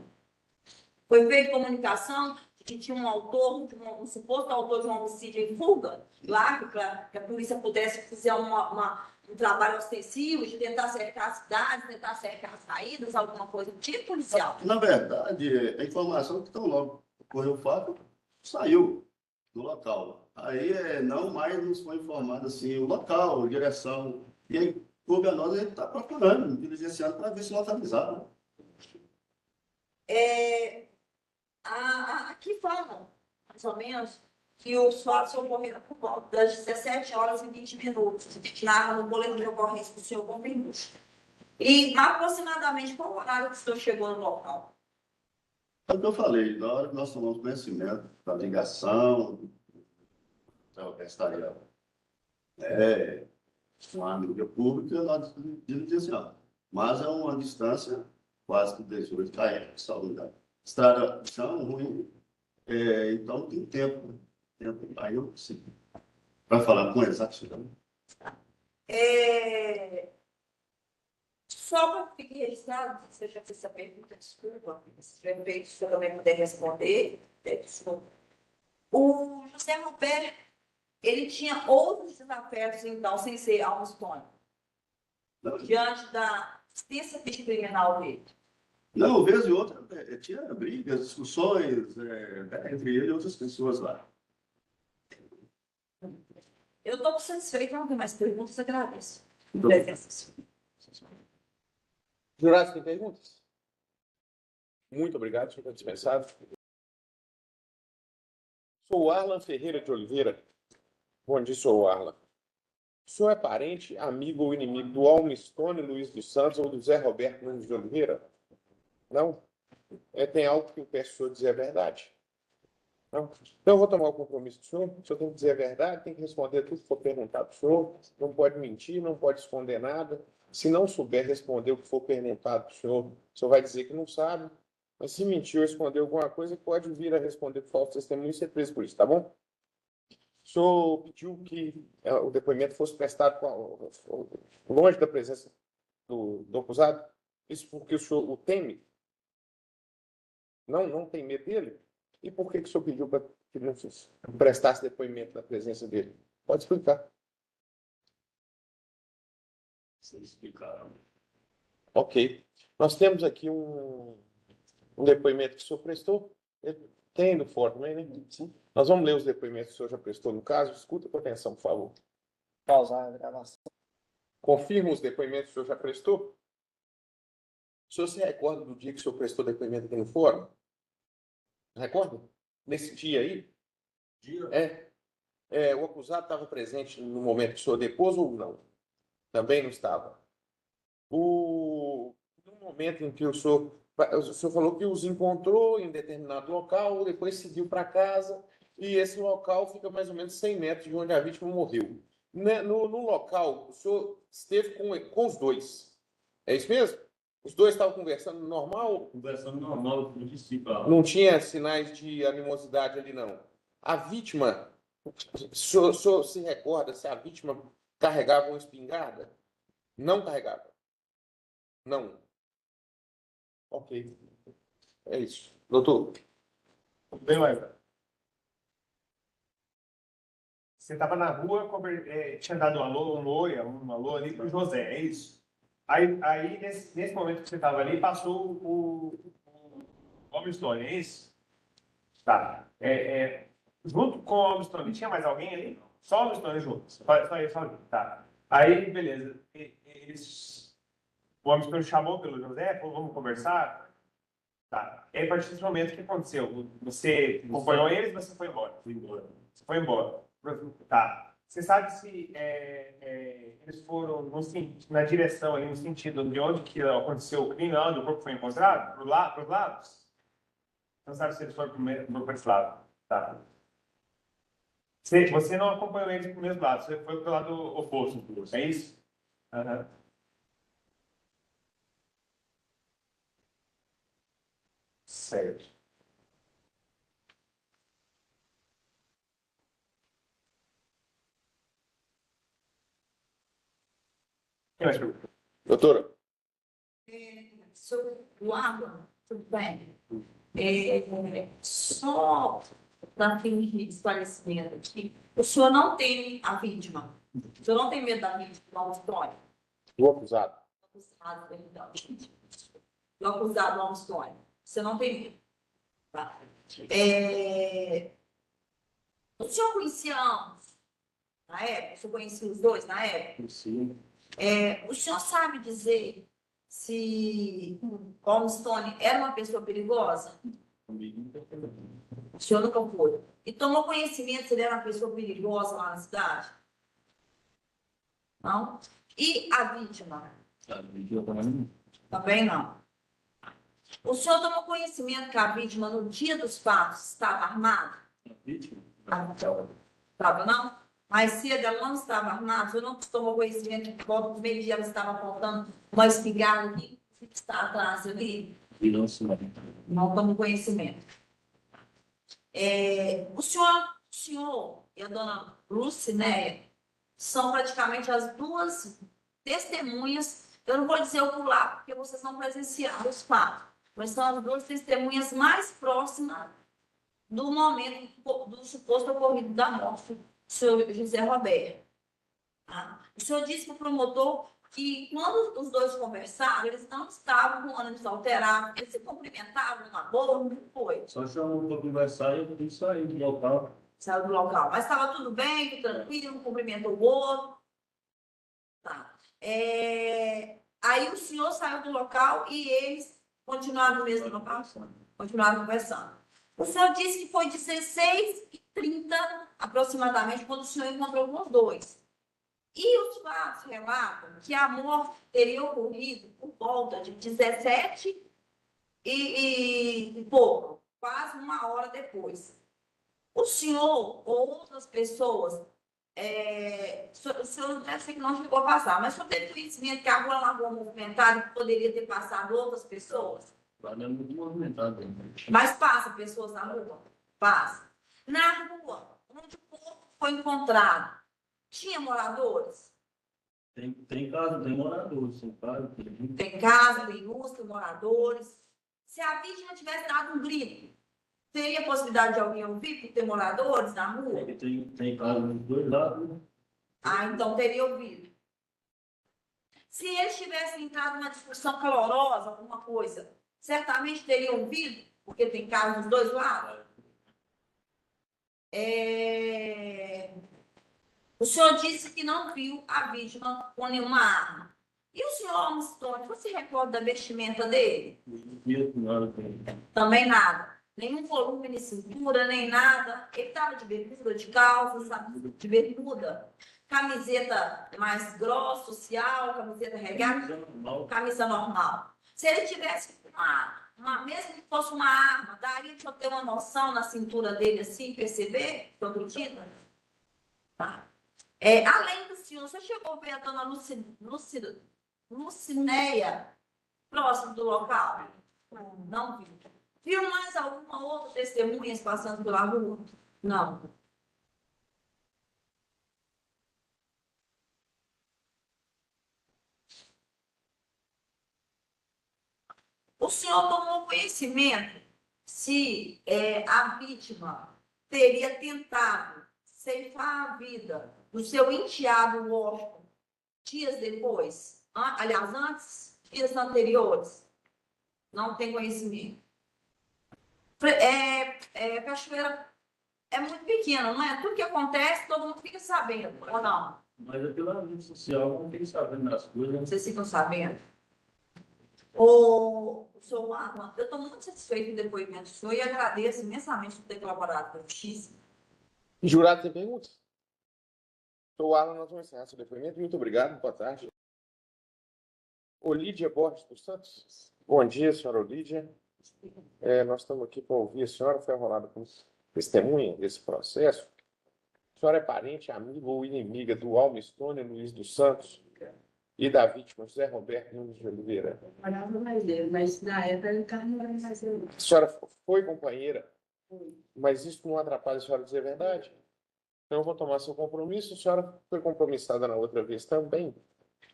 Foi feita comunicação de que tinha um autor, um suposto autor de um homicídio em fuga, lá, para que a polícia pudesse fazer um trabalho ostensivo de tentar cercar as cidades, tentar cercar as saídas, alguma coisa do tipo policial? Na verdade, a informação que tão logo ocorreu o fato, saiu do local. Aí não mais nos foi informado assim, o local, a direção. E aí, coube a nós, a gente está procurando, diligenciando para ver se localizava. Aqui falam, mais ou menos, que os fatos ocorreram por volta das 17 horas e 20 minutos, narra no boletim de ocorrência do senhor Convênios. E aproximadamente qual o horário que o senhor chegou no local? É o que eu falei, na hora que nós tomamos conhecimento da ligação, da estaria uma amiga pública, nós diligenciamos. Mas é uma distância quase que 18 km, salvo estrada chão ruim, então tem tempo. Aí eu consigo. Para falar com exatidão. Só para ficar registrado, se eu já fiz essa pergunta, desculpa, se tiver feito, se eu também puder responder, desculpa. O José Roberto, ele tinha outros desafetos, então, sem ser Alstone, diante da extensa ficha criminal dele. Não, vez e outra, tinha brigas, discussões entre ele e outras pessoas lá. Eu estou satisfeita, não tem mais perguntas, agradeço. Então, Presença. Jurados, tem perguntas? Muito obrigado, senhor está dispensado. Sou o Arlan Ferreira de Oliveira. Bom dia, sou o Arlan. O senhor é parente, amigo ou inimigo do Almistone Luiz dos Santos ou do Zé Roberto Nunes de Oliveira? Não? Tem algo que eu peço o senhor dizer a verdade. Não? Então eu vou tomar o compromisso do senhor. O senhor tem que dizer a verdade, tem que responder tudo que for perguntado para o senhor. Não pode mentir, não pode esconder nada. Se não souber responder o que for perguntado para o senhor vai dizer que não sabe. Mas se mentir ou esconder alguma coisa, pode vir a responder por falso testemunho e ser preso por isso, tá bom? O senhor pediu que o depoimento fosse prestado longe da presença do acusado? Isso porque o senhor o teme? Não tem medo dele? E por que o senhor pediu para que não prestasse depoimento na presença dele? Pode explicar. Sem explicar. Ok. Nós temos aqui um depoimento que o senhor prestou. Tem do fórum também, né? Sim. Nós vamos ler os depoimentos que o senhor já prestou no caso. Escuta com atenção, por favor. Pausar a gravação. Confirma os depoimentos que o senhor já prestou? O senhor se recorda do dia que o senhor prestou depoimento aqui no fórum? Recorda? Nesse dia aí? O acusado estava presente no momento que o senhor depôs ou não? Também não estava. No momento em que o senhor O senhor falou que os encontrou em determinado local, depois seguiu para casa, e esse local fica mais ou menos 100 metros de onde a vítima morreu. No local, o senhor esteve com os dois. É isso mesmo? Os dois estavam conversando normal? Conversando normal com o discípulo. Não tinha sinais de animosidade ali, não. A vítima, o senhor se recorda se a vítima carregava uma espingarda? Não carregava. Não. Ok. É isso. Doutor, Bem, Wesley. Você estava na rua, tinha dado um alô ali para o José, é isso? Aí nesse momento que você estava ali, passou o Homem Stone, é isso? Tá. Junto com o Homem Stone, tinha mais alguém ali? Só o Homem Stone junto. Só ele, tá. Aí, beleza. O Homem Stone chamou pelo José, falou, vamos conversar? Tá. E aí, a partir desse momento, o que aconteceu? Você acompanhou eles, você foi embora? Fui embora. Você foi embora. Tá. Você sabe se eles foram na direção, ali, no sentido de onde que aconteceu o crime, onde o corpo foi encontrado? Para os lados? Você não sabe se eles foram para esse lado. Tá. Você não acompanhou eles para o mesmo lado, você foi para o lado oposto. É isso? Aham. Certo. Quem mais pergunta? doutora, Sobre o água, tudo bem. Só para fim de esclarecimento aqui, o senhor não tem a vítima. O senhor não tem medo da vítima, não história. o acusado. Acusado, perdão. Do acusado, não história. Você não tem medo. Tá? O senhor conhecia ambos na época? O senhor conhecia os dois na época? Sim. O senhor sabe dizer se Holmes Stone era uma pessoa perigosa? O senhor nunca foi. E tomou conhecimento se ele era uma pessoa perigosa lá na cidade? Não? E a vítima? Também não. O senhor tomou conhecimento que a vítima, no dia dos fatos, estava armada? Estava, não? Mais cedo ela não estava armada? O senhor não tomou conhecimento que por volta do meio-dia ela estava apontando uma espingarda que está atrás ali? Não tomou conhecimento. O senhor e a dona Lucinéia são praticamente as duas testemunhas. Eu não vou dizer o pular, porque vocês não presenciaram os fatos, mas são as duas testemunhas mais próximas do momento do suposto ocorrido da morte do senhor José Roberto. Tá? O senhor disse para o promotor que quando os dois conversaram, eles não estavam com ânimos alterados, eles se cumprimentavam numa boa, não foi? Só chamou para conversar e eu vim sair do local. Saiu do local. Mas estava tudo bem, tudo tranquilo, um cumprimentou o outro. Tá. Aí o senhor saiu do local e eles continuaram no mesmo local? Continuaram conversando. O senhor disse que foi 16h30, aproximadamente, quando o senhor encontrou com os dois. E os fatos relatam que a morte teria ocorrido por volta de 17 e pouco, quase uma hora depois. O senhor ou outras pessoas, o senhor deve ser que não chegou a passar, mas o senhor teve conhecimento que a rua é uma rua movimentada e que poderia ter passado outras pessoas? Lá não é muito movimentado. Mas passa pessoas na rua? Passa. Na rua, onde o corpo foi encontrado, tinha moradores? Tem casa, tem moradores. Tem casa, tem luz, tem moradores. Se a vítima tivesse dado um grito, teria possibilidade de alguém ouvir por ter moradores na rua? Tem casa nos dois lados. Então teria ouvido. Se eles tivessem entrado numa discussão calorosa, alguma coisa, certamente teria ouvido, porque tem casa dos dois lados. O senhor disse que não viu a vítima com nenhuma arma. E o senhor Armstrong, você recorda da vestimenta dele? Também nada. Nenhum volume de cintura, nem nada. Ele estava de bermuda, de calça, sabe? De bermuda. Camiseta mais grossa, social, camiseta regata, camisa normal. Se ele tivesse mesmo que fosse uma arma, daria para eu ter uma noção na cintura dele assim, perceber? Todo tiro? Tá. Além do senhor, você chegou a ver a dona Lucinéia próximo do local? Não viu. Viu mais alguma outra testemunha passando pela rua? Não. O senhor tomou conhecimento se a vítima teria tentado ceifar a vida do seu enteado Washington dias depois? Aliás, antes, dias anteriores? Não tem conhecimento. Cachoeira é muito pequena, não é? Tudo que acontece, todo mundo fica sabendo, ou não? Mas é pela rede social, não tem sabendo das coisas. Vocês ficam sabendo? O senhor Arma, eu estou muito satisfeito com o depoimento do senhor e agradeço imensamente por ter colaborado com a justiça. Jurado, tem perguntas? Sou o Alan, nós vamos encerrar seu depoimento. Muito obrigado, boa tarde. Olídia Borges dos Santos. Bom dia, senhora Olídia. Nós estamos aqui para ouvir a senhora, foi arrolada como testemunha desse processo. A senhora é parente, amiga ou inimiga do Alma Stone Luiz dos Santos e da vítima José Roberto Nunes de Oliveira? Morava mais dele, mas na época ele não morava mais dele. A senhora foi companheira, mas isso não atrapalha a senhora dizer a verdade? Então eu vou tomar seu compromisso. A senhora foi compromissada na outra vez também.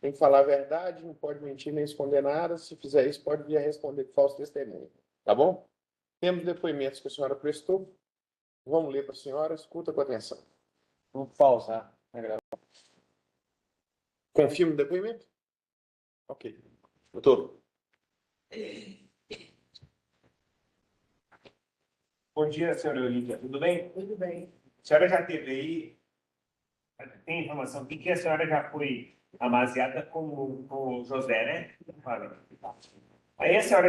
Tem que falar a verdade, não pode mentir nem esconder nada. Se fizer isso, pode vir a responder com falso testemunho. Tá bom? Temos depoimentos que a senhora prestou. Vamos ler para a senhora. Escuta com atenção. Vou pausar a gravação. Confirma o depoimento? Ok. Doutor. Bom dia, senhora Olívia. Tudo bem? Tudo bem. A senhora já teve aí, tem informação que a senhora já foi amaziada com o José, né? Aí a senhora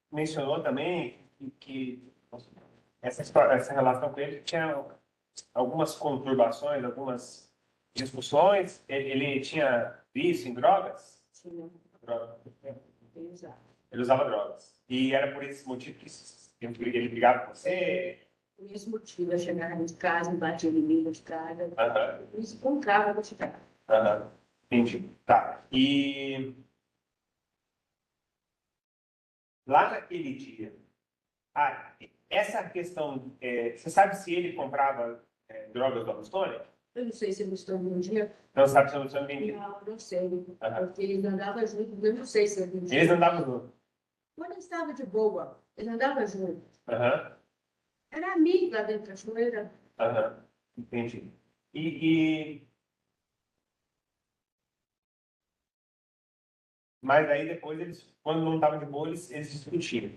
mencionou também que essa relação com ele tinha algumas conturbações, algumas discussões. Ele tinha vício em drogas? Sim, exato. Ele usava drogas. E era por esse motivo que ele brigava com você? Por esse motivo, eu chegava de casa, batia em mim de casa, Aham. me encontrava de casa. Aham. Entendi. Tá. E lá naquele dia, essa questão, você sabe se ele comprava drogas do Agostoni? Eu não sei se eu estou um dia. Não sabe se o Agostoni vendia? Não sei. Aham. Porque eles andavam juntos, eu não sei se eu vendia. Eles andavam juntos. Quando eles estavam de boa, eles andavam juntos. Aham. Era amigo lá dentro da cachoeira. Aham. Entendi. Mas aí depois eles, quando não estavam de boa, eles discutiam.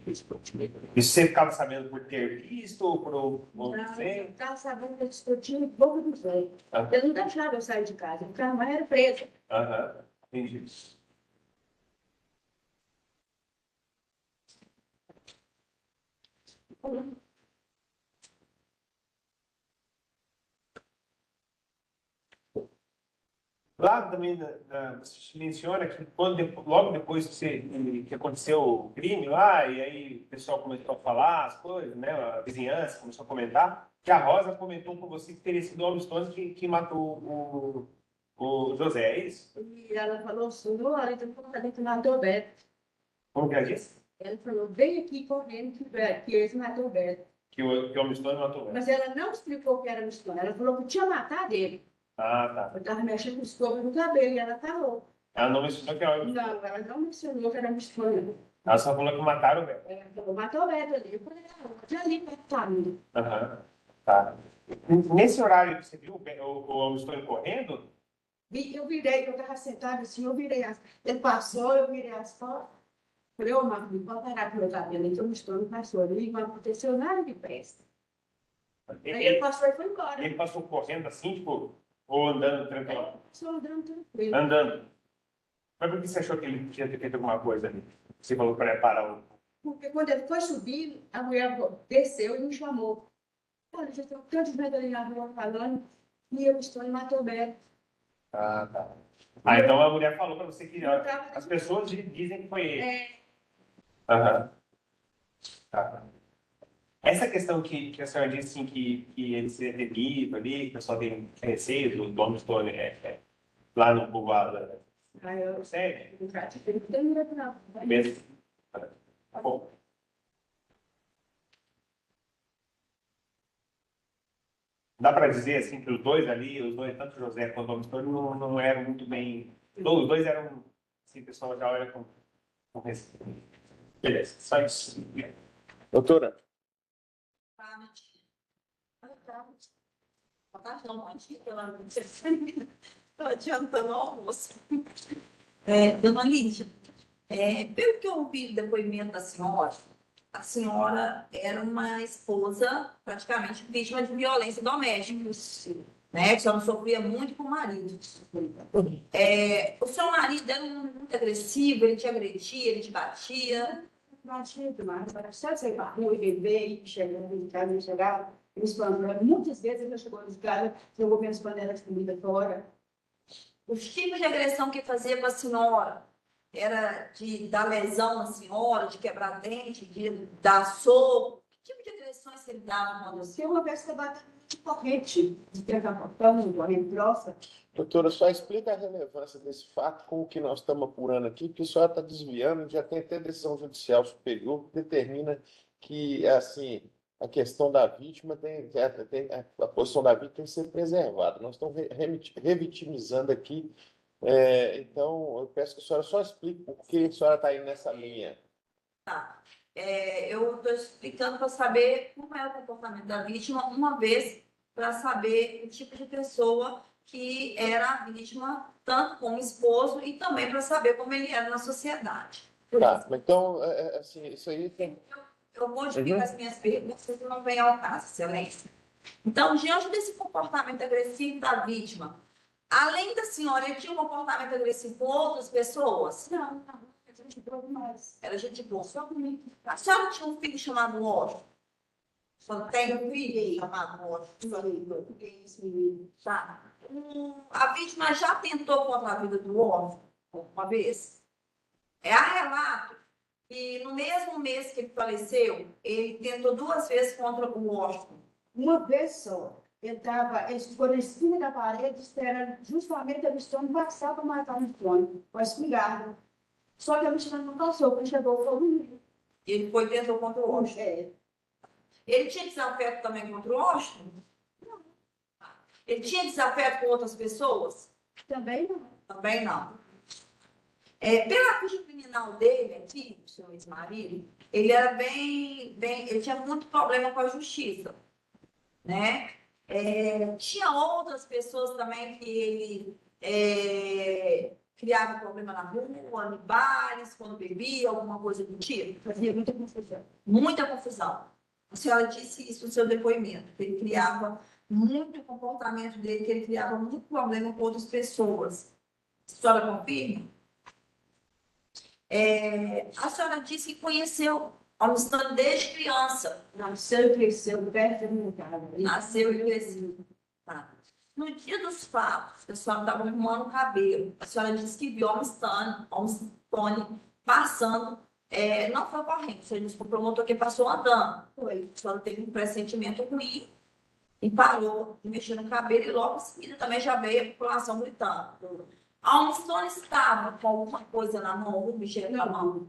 E você ficava sabendo por ter visto ou por ou Não, sei? eu estava sabendo que eles discutiam em boca do velho. Ah. Eu não deixava eu sair de casa, eu ficava mais era presa. Aham. Entendi. Lá também você menciona que logo depois que aconteceu o crime lá, e aí o pessoal começou a falar as coisas, né? A vizinhança começou a comentar, que a Rosa comentou com você que teria sido o Almistone que matou o José, é isso? E ela falou assim, olha, então falando que matou o Beto. Como que ela disse? Ela falou, vem aqui correndo que eles matou o Beto. Que o Almistone matou o José. Mas ela não explicou que era o Almistone, ela falou que tinha matado ele. Ah, tá. Eu estava mexendo com escova no cabelo e ela falou. Ela não mencionou que era o Almistone. Não, ela não mencionou que era o Almistone. Ela só falou que mataram o Beto. Ela falou, matou o Beto ali. Eu falei, já ali, caminho. Aham. Tá. Nesse horário que você viu o Almistone correndo, Eu virei, eu estava sentada assim, eu virei. Ele passou, eu virei as costas. Falei, ô Marcos, pode parar com o meu cabelo. Então o Almistone passou ali, não aconteceu nada de presta. Aí ele passou e foi embora. ele passou correndo assim, tipo, ou andando tranquilo? Só andando tranquilo. Andando. Mas por que você achou que ele tinha ter feito alguma coisa ali? Você falou para parar o. Porque quando ele foi subir, a mulher desceu e me chamou. Olha, já tem tantos medos ali na rua falando e eu estou em Mato Beto. Ah, tá. Então a mulher falou para você que as pessoas dizem que foi ele. Aham. Tá. Essa questão que a senhora disse assim, que ele se deriva ali, que o pessoal tem receio do dono lá no povoado Aí eu sério? já te perguntei, não. Mesmo. Tá bom. Dá para dizer assim que os dois ali, tanto José quanto o Dom Antônio, não eram muito bem. Os dois eram, assim, o pessoal já olha com respeito. Beleza, só isso. Doutora, Tá, minha tia. Boa tarde, não, bom dia, pelo amor de Deus. Estou adiantando o almoço. Dona Lídia, pelo que eu ouvi do depoimento da senhora, a senhora era uma esposa praticamente vítima de violência doméstica, né? Que a senhora sofria muito com o marido. O seu marido era muito agressivo, ele te agredia, ele te batia. Batia demais, era só sair para rua e beber, e chegando em casa, não chegava, me espantando. Muitas vezes ele chegou em casa, jogou minhas panelas de comida fora. Os tipos de agressão que fazia com a senhora era de dar lesão na senhora, de quebrar dente, de dar soco. Que tipo de agressões que ele dava quando você? Se uma vez que eu bati de corrente, de pegar papão, corrente grossa, doutora, só explica a relevância desse fato com o que nós estamos apurando aqui, porque a senhora está desviando, já tem até decisão judicial superior que determina que, assim, a questão da vítima a posição da vítima tem que ser preservada. Nós estamos revitimizando aqui, então eu peço que a senhora só explique por que a senhora está indo nessa linha. Eu estou explicando para saber como é o comportamento da vítima, uma vez para saber o tipo de pessoa que era a vítima, tanto como esposo, e também para saber como ele era na sociedade. Tá, então, assim, isso aí tem... Eu vou explicar as minhas perguntas, que não vem ao caso, excelência. Então, diante desse comportamento agressivo da vítima, além da senhora, ele tinha um comportamento agressivo com outras pessoas? não, a gente prova mais. Era gente boa. Só comigo. A senhora tinha um filho chamado Otto? A senhora tem um filho chamado Otto? Português, menino. Tá. A vítima já tentou contra a vida do Otto uma vez? Há relato que no mesmo mês que ele faleceu, ele tentou 2 vezes contra o Washington. Uma vez só. Ele ficou na esquina da parede, esperando justamente a Mistone passar para matar o Mistone, com a espingarda. Só que a Mistone não passou, quando chegou foi o menino. Ele foi e tentou contra o Washington. Ele tinha desafeto também contra o Washington? Não. Ele tinha desafeto com outras pessoas? Também não. Também não. Pela ficha criminal dele aqui, o seu ex-marido, ele era ele tinha muito problema com a justiça, né? Tinha outras pessoas também que ele criava problema na rua, em bares, quando bebia, alguma coisa do tipo. Fazia muita confusão. Muita confusão. A senhora disse isso no seu depoimento, que ele criava muito comportamento dele, que ele criava muito problema com outras pessoas. A senhora confirma? A senhora disse que conheceu Almistone desde criança. Nasceu e cresceu perto da minha casa. Nasceu e cresceu. Tá. No dia dos fatos, a senhora estava arrumando o cabelo. A senhora disse que viu Almistone passando. Não foi correndo, você disse que o promotor que passou andando. Foi. A senhora teve um pressentimento ruim e parou de mexer no cabelo e logo em seguida também já veio a população gritando. A Almistone estava com alguma coisa na mão, algum objeto na mão.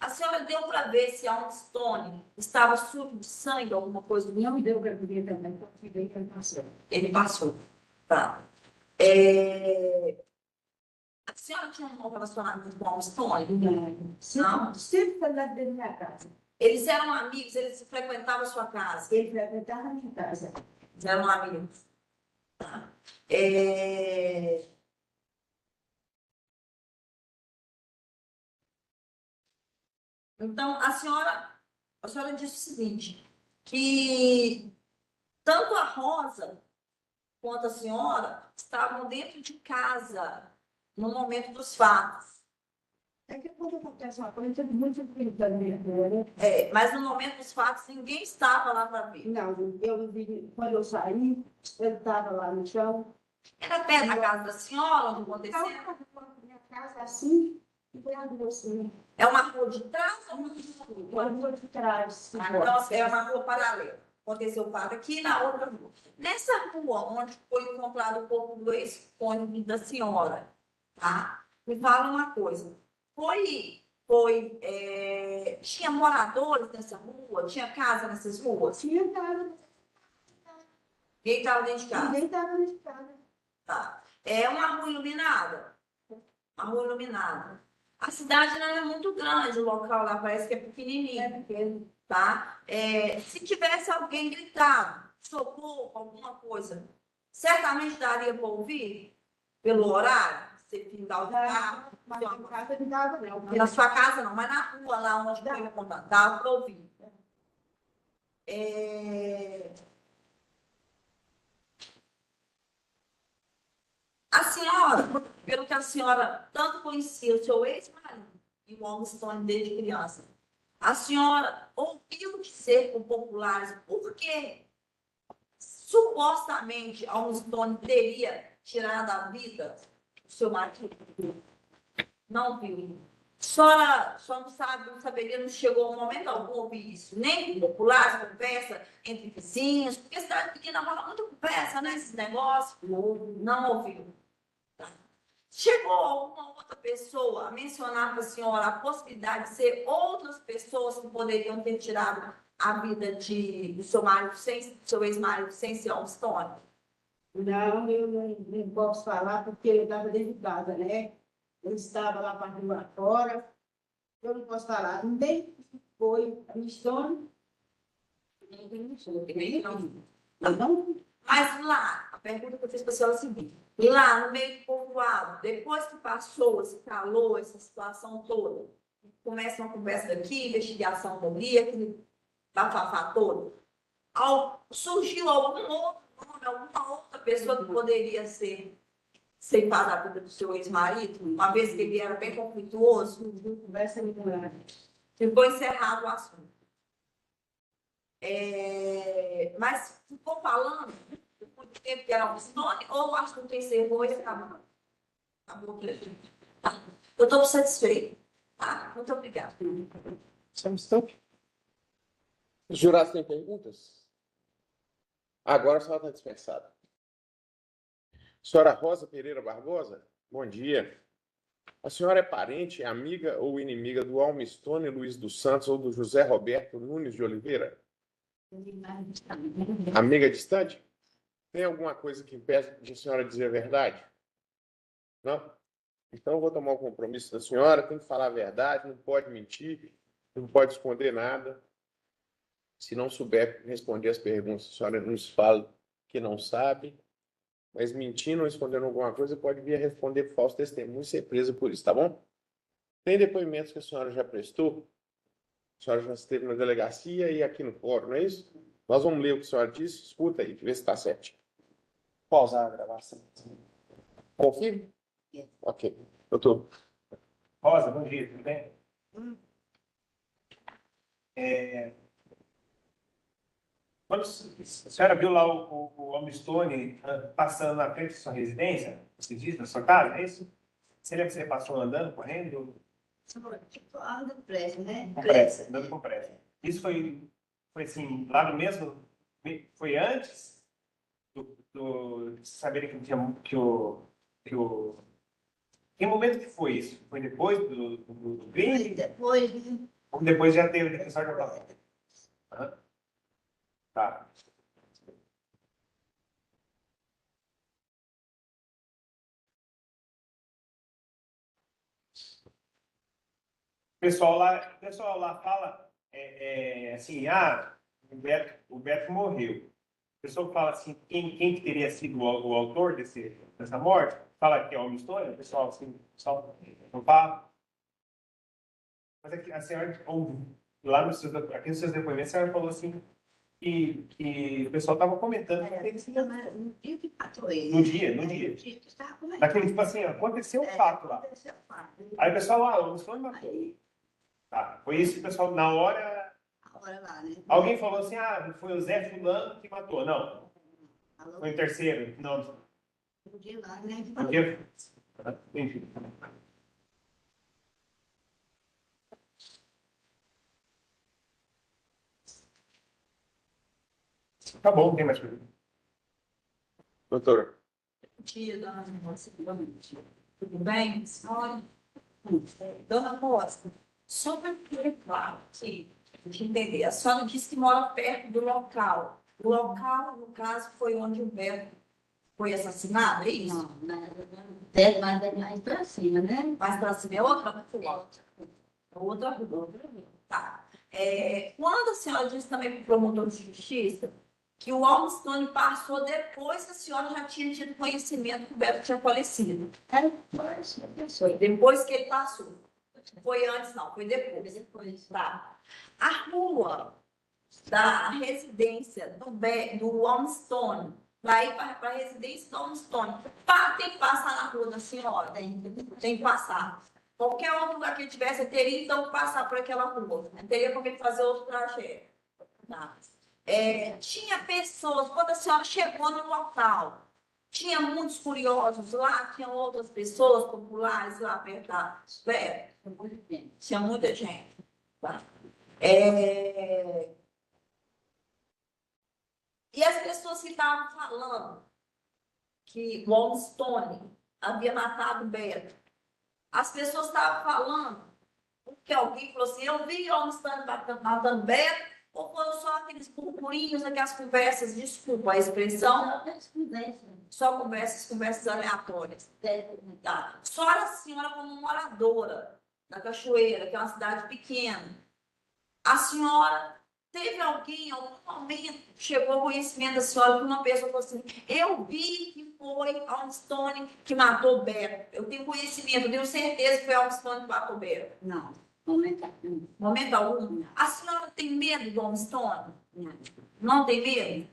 A senhora deu para ver se a Almistone estava sujo de sangue, alguma coisa do Não me deu para ver também, porque veio que ele passou. Ele passou. Tá. A senhora tinha um relacionamento com a Almistone? Não. Sempre foi lá dentro da minha casa. Eles eram amigos, eles frequentavam a sua casa. Ele frequentava a minha casa. Eles eram amigos. Tá. Então, a senhora disse o seguinte, que tanto a Rosa quanto a senhora estavam dentro de casa no momento dos fatos. É que quando acontece uma coisa, muito brincadeira. Mas no momento dos fatos, ninguém estava lá para ver. Não, eu vi, quando eu saí, ele estava lá no chão. Era perto da casa da senhora, onde aconteceu? Estava na minha casa assim, É uma rua de trás ou Uma rua de trás. Ah, então, é uma rua paralela. Aconteceu o fato aqui na outra rua. Nessa rua onde foi encontrado o corpo do ex-cônjuge da senhora, tá? Me fala uma coisa. Tinha moradores nessa rua? Tinha casa nessas ruas? Tinha casa. Quem estava dentro de casa? Ninguém estava na estrada. Tá. É uma rua iluminada. Uma rua iluminada. A cidade não é muito grande, o local lá parece que é pequenininho. Tá? Se tivesse alguém gritando, socorro, alguma coisa, certamente daria para ouvir pelo horário, você pintar o carro. Mas em casa não dava, não. Na sua casa não, mas na rua lá onde foi apontado, dava para ouvir. A senhora, pelo que a senhora tanto conhecia o seu ex-marido e o Almo Stone desde criança, a senhora ouviu dizer por populares por que supostamente Almo Stone teria tirado a vida do seu marido? Não viu. A senhora só não sabe, não saberia, não chegou um momento algum ouvir isso, nem com populares, conversa entre vizinhos, porque a cidade pequena rola muita conversa, né? Esses negócios. Não ouviu. Chegou alguma outra pessoa a mencionar para a senhora a possibilidade de ser outras pessoas que poderiam ter tirado a vida do seu marido, seu ex-marido, sem ser Almo Stone? Não, eu não posso falar porque eu estava dentro de casa, né? Eu estava lá para rua fora. Eu não posso falar. Nem foi a Stone. Não. Mas lá, a pergunta que eu fiz para a senhora é a seguinte: lá no meio do povoado, depois que passou esse calor, essa situação toda, começa uma conversa daqui, investigação dali, aquele bafafá todo, surgiu algum outro nome, alguma outra pessoa que poderia ser ceifada a vida do seu ex-marido, uma vez que ele era bem conflituoso? Conversa muito grande. Ficou encerrado o assunto. Mas ficou falando muito tempo que era Almo Stone, ou o assunto encerrou e acabou? Acabou. Tá. Eu estou satisfeita. Tá? Muito obrigada. Só um instante. Os jurados têm perguntas? Agora a senhora está dispensada. Senhora Rosa Pereira Barbosa, bom dia. A senhora é parente, amiga ou inimiga do Almo Stone Luiz dos Santos ou do José Roberto Nunes de Oliveira? Amiga distante? Tem alguma coisa que impeça de a senhora dizer a verdade? Não? Então eu vou tomar o compromisso da senhora, tem que falar a verdade, não pode mentir, não pode esconder nada. Se não souber responder as perguntas, a senhora nos fala que não sabe, mas mentindo ou escondendo alguma coisa, pode vir a responder por falso testemunho e ser presa por isso, tá bom? Tem depoimentos que a senhora já prestou? A senhora já esteve na delegacia e aqui no fórum, não é isso? Nós vamos ler o que a senhora disse, escuta aí, vê se está certo. Pausar a gravação. Confirme? Ok. Doutor. Rosa, bom dia, tudo bem? Quando a senhora viu lá o Almo Stone passando na frente da sua residência, você diz, na sua casa, é isso? Você lembra que você passou andando, correndo? Tipo, anda pressa, né? Com pressa, andando com pressa. Isso foi assim, lá no mesmo... Foi antes de saberem que que momento que foi isso? Foi depois do crime? Depois, Ou depois já teve, a senhora já estava... Tá. O pessoal lá fala assim, o Beto morreu. O pessoal fala assim, quem que teria sido o autor dessa morte? Fala que é Almo Stone, o pessoal assim, não fala. Mas aqui, a senhora, lá aqui nos seus depoimentos, a senhora falou assim, que o pessoal estava comentando. no dia que matou ele. No dia. Que estava comentando. Daquele tipo assim, aconteceu um fato lá. Aconteceu um fato. Aí o pessoal, o Stone matou. Aí, Tá. Foi isso que o pessoal, na hora, a hora lá, né? alguém falou assim, foi o Zé Fulano que matou. Não, Falou foi o terceiro. Não, no dia lá, né? no dia... Enfim. Tá bom, não tem mais pergunta. Doutora. Dia, dona Moça, tudo bem, senhora? Dona Moça, só para ficar claro que de entender, a senhora disse que mora perto do local. O local, no caso, foi onde o Beto foi assassinado, é isso? Mais para cima, né? Mais para cima é outra rua. Outra rua. Tá. Quando a senhora disse também para o promotor de justiça que o Almstone passou depois que a senhora já tinha tido conhecimento que o Beto tinha falecido. Depois que ele passou. Foi antes, não, foi depois. Tá. A rua da residência do Almstone, para ir para a residência do Almstone, tem que passar na rua da senhora. Tem que passar. Qualquer outro lugar que ele tivesse, ele teria então que passar por aquela rua. Não teria como ele fazer outro trajeto. Tá. Tinha pessoas, quando a senhora chegou no local, tinha muitos curiosos lá, tinha outras pessoas populares lá perto da esfera. Tinha muita gente. Tá. E as pessoas que estavam falando que o Almstone havia matado o Beto, as pessoas estavam falando, porque alguém falou assim, eu vi o Almstone matando o Beto, ou foram só aqueles burburinhos, aquelas conversas, desculpa a expressão, só conversas aleatórias. Tá. Só a senhora como moradora da Cachoeira, que é uma cidade pequena, a senhora teve alguém, em algum momento, chegou ao conhecimento da senhora que uma pessoa falou assim, eu vi que foi Almstone que matou o Beto. Eu tenho conhecimento, eu tenho certeza que foi Almstone que matou o Beto. Não, momento algum. Momento algum? A senhora tem medo do Almstone? Não. Não tem medo?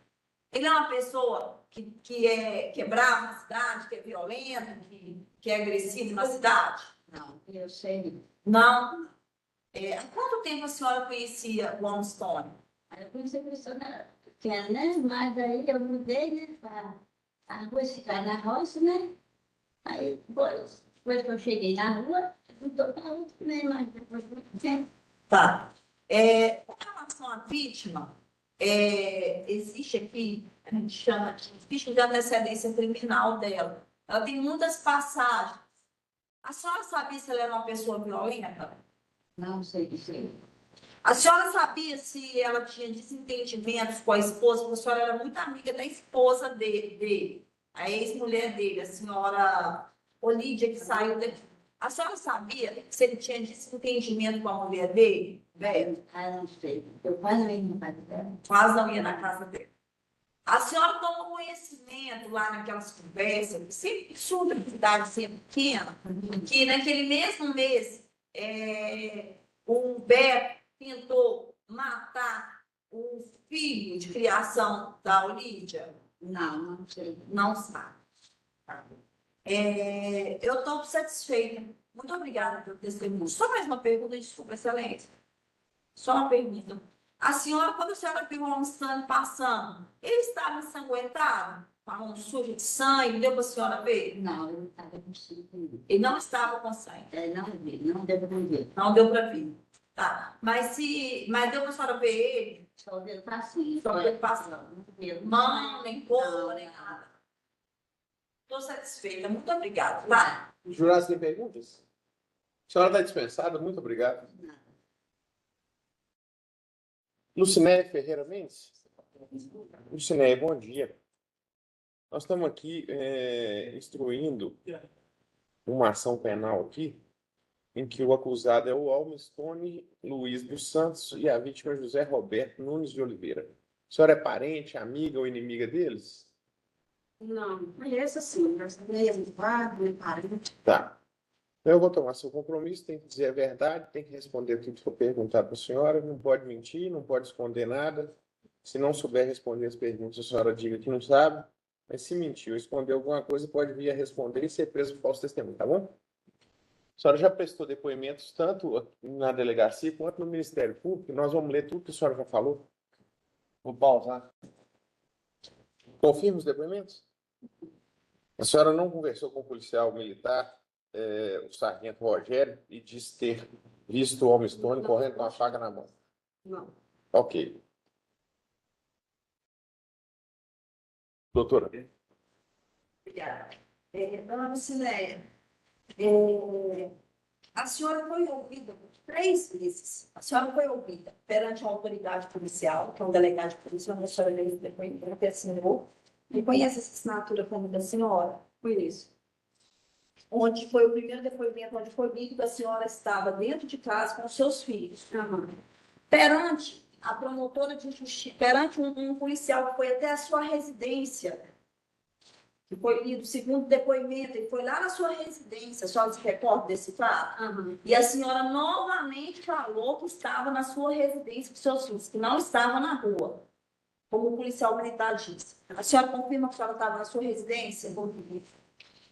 Ele é uma pessoa que é bravo na cidade, que é violento, que é agressivo na cidade? Não, eu sei. Não. Há quanto tempo a senhora conhecia o Almstone? Eu conheci a pessoa pequena, né? Mas aí eu mudei, né? Para a rua ficar na roça, né? Aí depois que eu cheguei na rua, não estou para outra, né? Mas depois de muito tempo. Tá. Com relação à vítima, existe aqui, a gente chama de ficha de antecedência criminal dela. Ela tem muitas passagens. A senhora sabia se ela era uma pessoa violenta? Não sei dizer. A senhora sabia se ela tinha desentendimentos com a esposa? Porque a senhora era muito amiga da esposa dele, a ex-mulher dele, a senhora Olídia, que saiu daqui. A senhora sabia se ele tinha desentendimento com a mulher dele? Não sei. Eu quase não ia na casa dela. Quase não ia na casa dele. A senhora tomou conhecimento lá naquelas conversas, que sempre surge de cidade sempre pequena, que naquele mesmo mês o Beto tentou matar o filho de criação da Olídia? Não sei. Não sabe. Eu estou satisfeita. Muito obrigada pelo testemunho. Só mais uma pergunta, desculpa, excelência. Só uma pergunta. A senhora, quando a senhora viu o Almstone passando, ele estava ensanguentado? Com a mão suja de sangue? Deu para a senhora ver? Não, eu não estava com sangue. Ele não estava com sangue. Não vi, não deu para ver. Não deu para ver. Tá. Mas deu para a senhora ver ele? Só deu passinho. Só deu passando. Mão, nem corpo, nem nada. Estou satisfeita. Muito obrigada. Tá? Jurados, tem perguntas? A senhora está dispensada, muito obrigado. Lucinéia Ferreira Mendes? Lucinéia, bom dia. Nós estamos aqui instruindo uma ação penal aqui, em que o acusado é o Almstone Luiz dos Santos e a vítima é José Roberto Nunes de Oliveira. A senhora é parente, amiga ou inimiga deles? Não, conheço sim, mas mesmo, nem parente. Tá. Eu vou tomar seu compromisso, tem que dizer a verdade, tem que responder tudo que for perguntado para a senhora, não pode mentir, não pode esconder nada. Se não souber responder as perguntas, a senhora diga que não sabe. Mas se mentir ou esconder alguma coisa, pode vir a responder e ser preso por falso testemunho, tá bom? A senhora já prestou depoimentos tanto na delegacia quanto no Ministério Público. Nós vamos ler tudo que a senhora já falou. Vou pausar. Confirma os depoimentos? A senhora não conversou com o policial militar, o sargento Rogério, e disse ter visto o Almstone correndo com a faca na mão? Não. Ok. Doutora. Obrigada. Dona Lucinéia, a senhora foi ouvida 3 vezes. A senhora foi ouvida perante a autoridade policial, que é um delegado de polícia, onde a senhora leu o depoimento, assinou. E conhece essa assinatura como da senhora? Foi isso. Onde foi o primeiro depoimento, onde foi dito que a senhora estava dentro de casa com os seus filhos. Aham. Perante a promotora de justiça, perante um policial que foi até a sua residência, que foi lido o segundo depoimento, ele foi lá na sua residência, a senhora se recorda desse fato? Aham. E a senhora novamente falou que estava na sua residência com seus filhos, que não estava na rua, como o policial militar disse. A senhora confirma que a senhora estava na sua residência?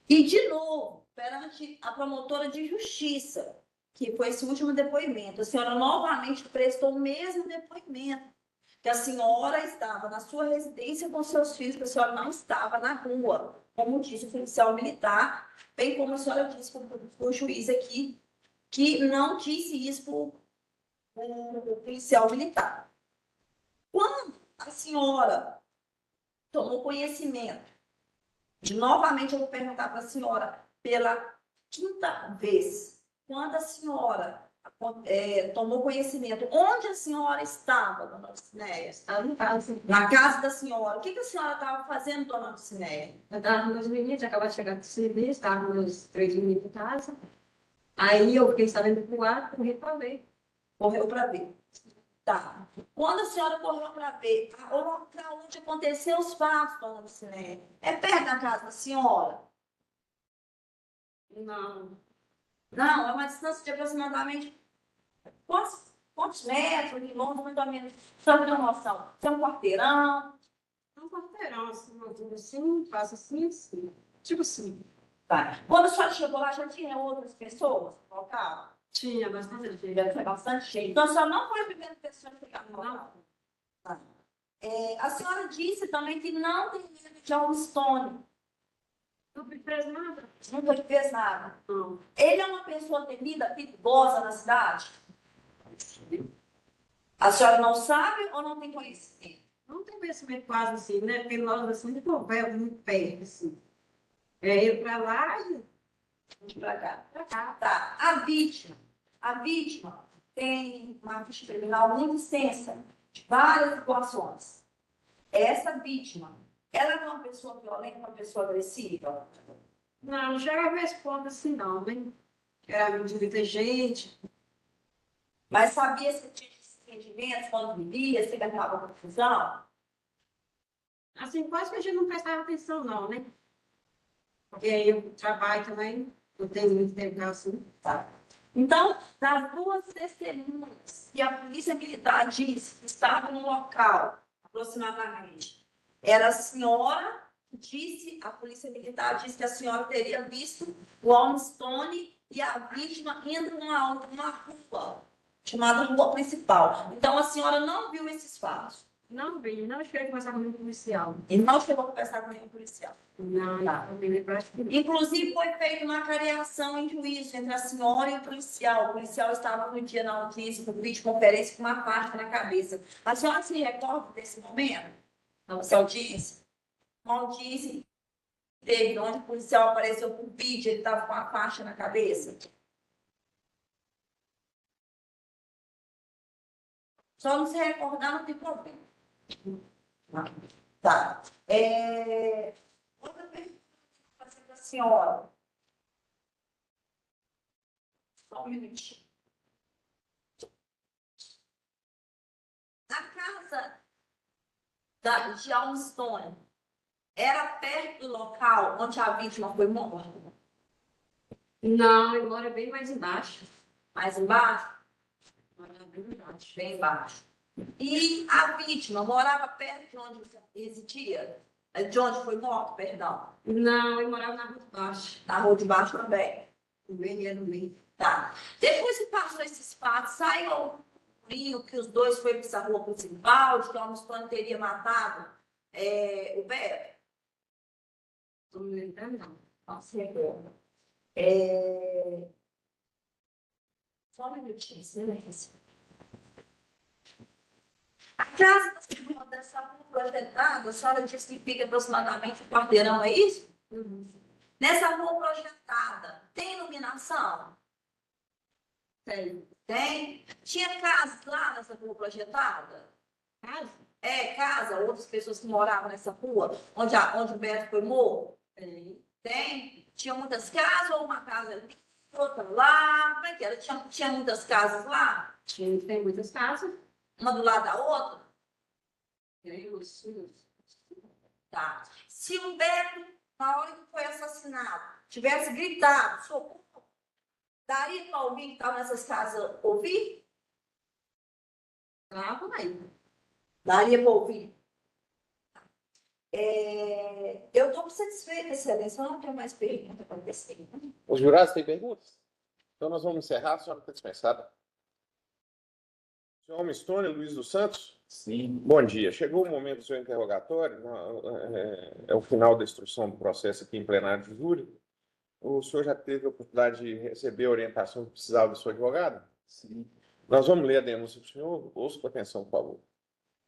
E, de novo, perante a promotora de justiça, que foi esse último depoimento, a senhora novamente prestou o mesmo depoimento, que a senhora estava na sua residência com seus filhos, que a senhora não estava na rua, como disse o policial militar, bem como a senhora disse para o juiz aqui, que não disse isso para o policial militar. Quando a senhora tomou conhecimento, novamente eu vou perguntar para a senhora, pela 5ª vez, quando a senhora tomou conhecimento, onde a senhora estava, dona Lucinéia? Estava em casa. Na casa da senhora. O que a senhora estava fazendo, dona Lucinéia? Eu estava com meus meninos, acabava de chegar do serviço, estava com meus 3 meninos em casa. Aí eu fiquei sabendo do quarto, corri para ver. Correu para ver. Tá. Quando a senhora correu para ver, o local onde aconteceu os fatos, dona Lucinéia, é perto da casa da senhora? Não. Não, é uma distância de aproximadamente quantos metros, quilômetros, mais ou menos? Só para ter uma noção. Tem um quarteirão. Um quarteirão, assim, uma altura assim, passa assim, assim. Tipo assim. Tá. Quando a senhora chegou lá, já tinha outras pessoas no local? Tinha bastante gente. Foi bastante cheio. Então, a senhora não foi a primeira pessoa a chegar no local? Não. Tá. A senhora disse também que não tem medo de John Stone. Não fez nada. Nunca fez nada. Não. Ele é uma pessoa temida, perigosa na cidade? A senhora não sabe ou não tem conhecimento? Não tem conhecimento quase assim, né? Porque nós, assim, de conversa muito perto, assim. É ir para lá e Pra cá. para cá. Tá. A vítima tem uma ficha criminal muito extensa, de várias situações. Essa vítima, ela é uma pessoa violenta, uma pessoa agressiva? Não, não chegava a ver esse ponto assim, não, né? Era muito inteligente. Mas sabia se tinha sentimentos quando vivia, se levava confusão? Assim, quase que a gente não prestava atenção, não, né? Porque aí eu trabalho também, não tenho muito tempo assim. Tá. Então, das 2 testemunhas que a polícia militar disse que estavam no local, aproximadamente, era a senhora que disse, a polícia militar disse que a senhora teria visto o Almstone e a vítima indo numa rua, chamada Rua Principal. Então, a senhora não viu esses fatos? Não vi, não cheguei a conversar com o policial. E não chegou a conversar com nenhum policial? Não, Tá. não me lembro, acho que não. Inclusive, foi feita uma cariação em juízo entre a senhora e o policial. O policial estava no dia na audiência, por videoconferência, com uma faixa na cabeça. A senhora se recorda desse momento? Essa audiência? Uma audiência que teve, onde o policial apareceu por vídeo, ele estava com a faixa na cabeça. Só não se recordar, não tem problema. Tá. Outra pergunta que eu vou fazer para a senhora. Só um minutinho. A casa de Almstone era perto do local onde a vítima foi morta? Não, ele mora bem mais embaixo. Mais embaixo? Mora bem embaixo. Bem embaixo. E a vítima morava perto de onde residia? De onde foi morto, perdão? Não, ele morava na rua de baixo. Na rua de baixo também. No meio, no meio. Tá. Depois que passou esses fatos, saiu o frio que os dois foram para essa rua principal, de que o Almstone teria matado o Beto? Não me lembro, não. Não se recorda. Só um minutinho, silêncio. A casa da senhora dessa rua projetada, a senhora disse que fica aproximadamente um quarteirão, é isso? Nessa rua projetada, tem iluminação? Tem. Tem? Tinha casas lá nessa rua projetada? Casa? Casa, outras pessoas que moravam nessa rua, onde o Beto foi morto? Tem. Tem? Tinha muitas casas ou uma casa ali, outra lá? Como é que era? Tinha muitas casas lá? Tem muitas casas. Uma do lado da outra? Tem os. Tá. Se o Beto, na hora que foi assassinado, tivesse gritado, socorro, daria para alguém que estava nessas casas ouvir? Tava aí. Daria para ouvir. Eu estou satisfeita, excelência. Eu não tenho mais pergunta para você. Os jurados têm perguntas? Então nós vamos encerrar, a senhora está dispensada. Senhor Homem Luiz dos Santos? Sim. Bom dia. Chegou o momento do seu interrogatório, é o final da instrução do processo aqui em plenário de júri. O senhor já teve a oportunidade de receber a orientação que precisava do seu advogado? Sim. Nós vamos ler a denúncia do senhor. Ouça com atenção, por favor.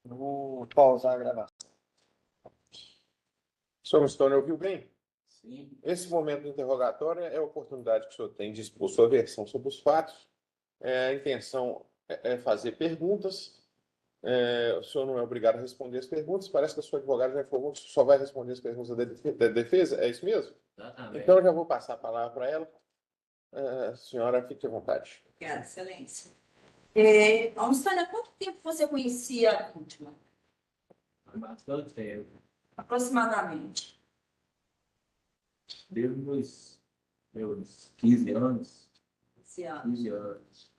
Vou pausar a gravação. Senhor Stone, ouviu bem? Sim. Esse momento do interrogatório é a oportunidade que o senhor tem de expor sua versão sobre os fatos. A intenção é fazer perguntas. O senhor não é obrigado a responder as perguntas. Parece que a sua advogada já informou que só vai responder as perguntas da defesa. É isso mesmo? Exatamente. Então, eu já vou passar a palavra para ela. Senhora, fique à vontade. Obrigada, excelência. Almistana, há quanto tempo você conhecia a vítima? Há bastante tempo. Aproximadamente. Desde meus 15 anos. Esse ano. 15 anos.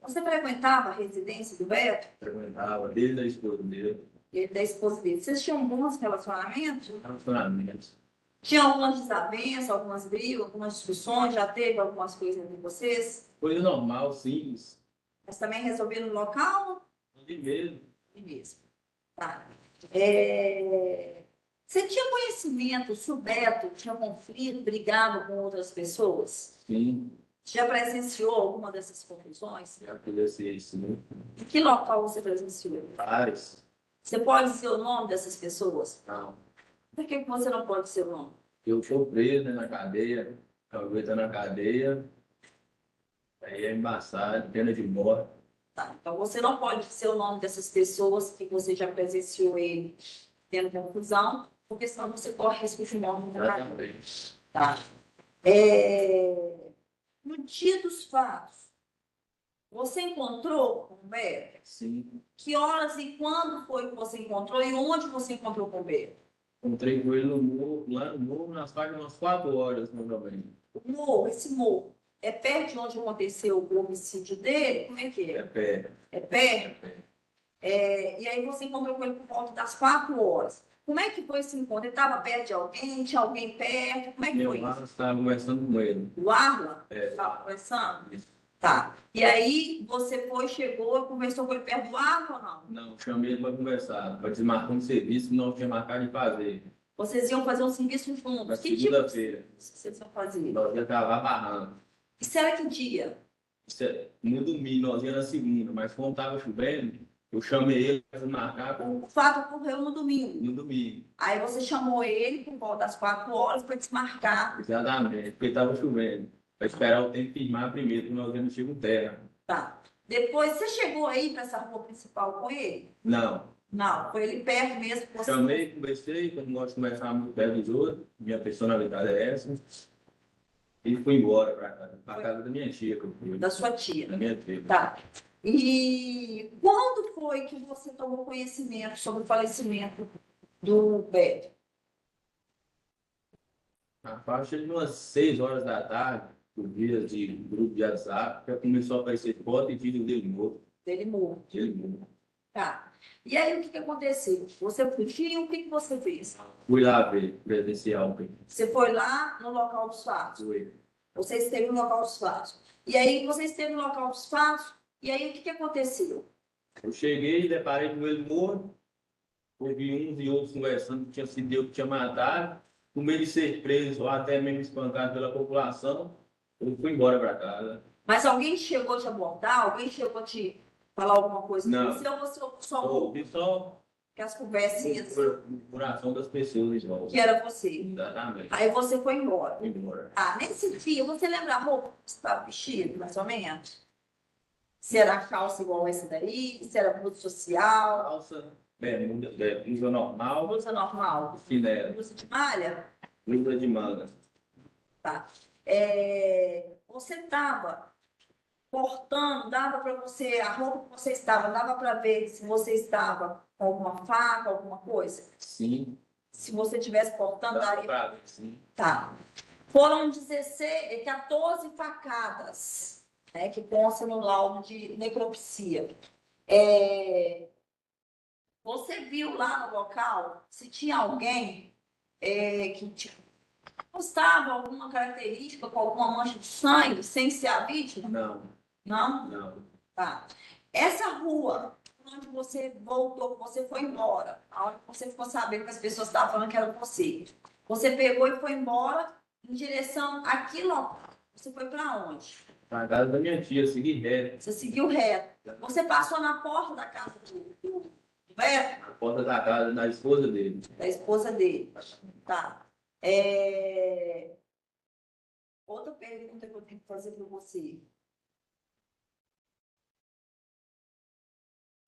Você frequentava a residência do Beto? Frequentava desde a esposa dele. E da esposa dele? Vocês tinham bons relacionamentos? Relacionamentos. Tinha algumas desavenças, algumas brigas, algumas discussões? Já teve algumas coisas entre vocês? Coisa normal, simples. Mas também resolveram no local? De mesmo. Mesmo. Tá. Você tinha conhecimento se o Beto tinha conflito, brigado com outras pessoas? Sim. Já presenciou alguma dessas confusões? Já conheci sim. Em que local você presenciou? Vários. Você pode dizer o nome dessas pessoas? Não. Por que você não pode dizer o nome? Eu sou preso, né, na cadeia. Talvez tá na cadeia. Aí é embaçado, pena de morte. Tá. Então você não pode dizer o nome dessas pessoas que você já presenciou ele tendo confusão, porque senão você corre risco de morte. Exatamente. Tá. No dia dos fatos, você encontrou com o Beto? Sim. Que horas e quando foi que você encontrou e onde você encontrou com o Beto? Encontrei com ele no morro, lá no morro, nas páginas umas 4 horas, normalmente. O morro, esse morro, é perto de onde aconteceu o homicídio dele? Como é que É é? pé. É perto? E aí você encontrou com ele por volta das 4 horas. Como é que foi esse encontro? Ele estava perto de alguém? Tinha alguém perto? Como é que Meu foi irmão isso? estava conversando com ele. O Arla? É. Estava conversando? Tá. E aí você chegou e conversou com ele perto do Arla ou não? Não, chamei ele para conversar, para desmarcar um serviço que não tinha marcado de fazer. Vocês iam fazer um serviço Na juntos. Que tipo de segunda-feira. serviço vocês iam fazer? Nós ia estar lá barrando. Isso era que dia? No domingo, nós ia na segunda, mas como estava chovendo, eu chamei ele para marcar O fato ocorreu no domingo. no domingo. Aí você chamou ele por volta das 4 horas para desmarcar. Exatamente, porque estava chovendo. Para esperar o tempo firmar primeiro, porque nós íamos chegando terra. Tá. Depois, você chegou aí para essa rua principal com ele? Não. Não, foi ele perto mesmo que você. Chamei, conversei, como gosto de conversar muito perto dos outros, minha personalidade é essa. E fui embora para casa da minha tia, que eu fui. Da sua tia. Da minha tia. Tá. E quando foi que você tomou conhecimento sobre o falecimento do Beto? A faixa de umas 6 horas da tarde, por dia de grupo de WhatsApp, já começou a aparecer foto e vídeo dele morto. Dele morto. Ele morto. Tá. E aí, o que aconteceu? Você fugiu, o que você fez? Fui lá ver, presencial. Você foi lá no local dos fatos. Fui. Você esteve no local dos fatos. E aí, você esteve no local dos fatos, e aí, o que aconteceu? Eu cheguei, deparei com ele morto, ouvi uns e outros conversando que tinha sido eu que tinha matado, com medo de ser preso ou até mesmo espancado pela população, eu fui embora para casa. Mas alguém chegou a te abordar? Alguém chegou a te falar alguma coisa Não. com você ou você só Ouvi só que as conversinhas por coração das pessoas, igual. que era você. Exatamente. Aí você foi embora. Fui embora. Ah, nesse dia, você lembra a roupa que você estava vestido, mais ou menos? Se era calça igual essa daí, se era blusa social, Calça, blusa normal, blusa normal, chinelo, blusa de malha, blusa de manga. tá? Você estava cortando, dava para você, a roupa que você estava, dava para ver se você estava com alguma faca, alguma coisa? Sim, Se você estivesse cortando, dá daria. pra ver, sim. Tá. Foram 14 facadas, né, que consta no laudo de necropsia. Você viu lá no local se tinha alguém que mostrava alguma característica com alguma mancha de sangue sem ser a vítima? Não, Não? não. Tá. Essa rua onde você voltou, que você foi embora, a hora que você ficou sabendo que as pessoas estavam falando que era você, você pegou e foi embora em direção àquele local. Você foi para onde? Na casa da minha tia, segui reto. Você seguiu reto. Você passou na porta da casa do Beto, Na porta da casa da esposa dele. da esposa dele. Tá. Outra pergunta que eu tenho que fazer para você.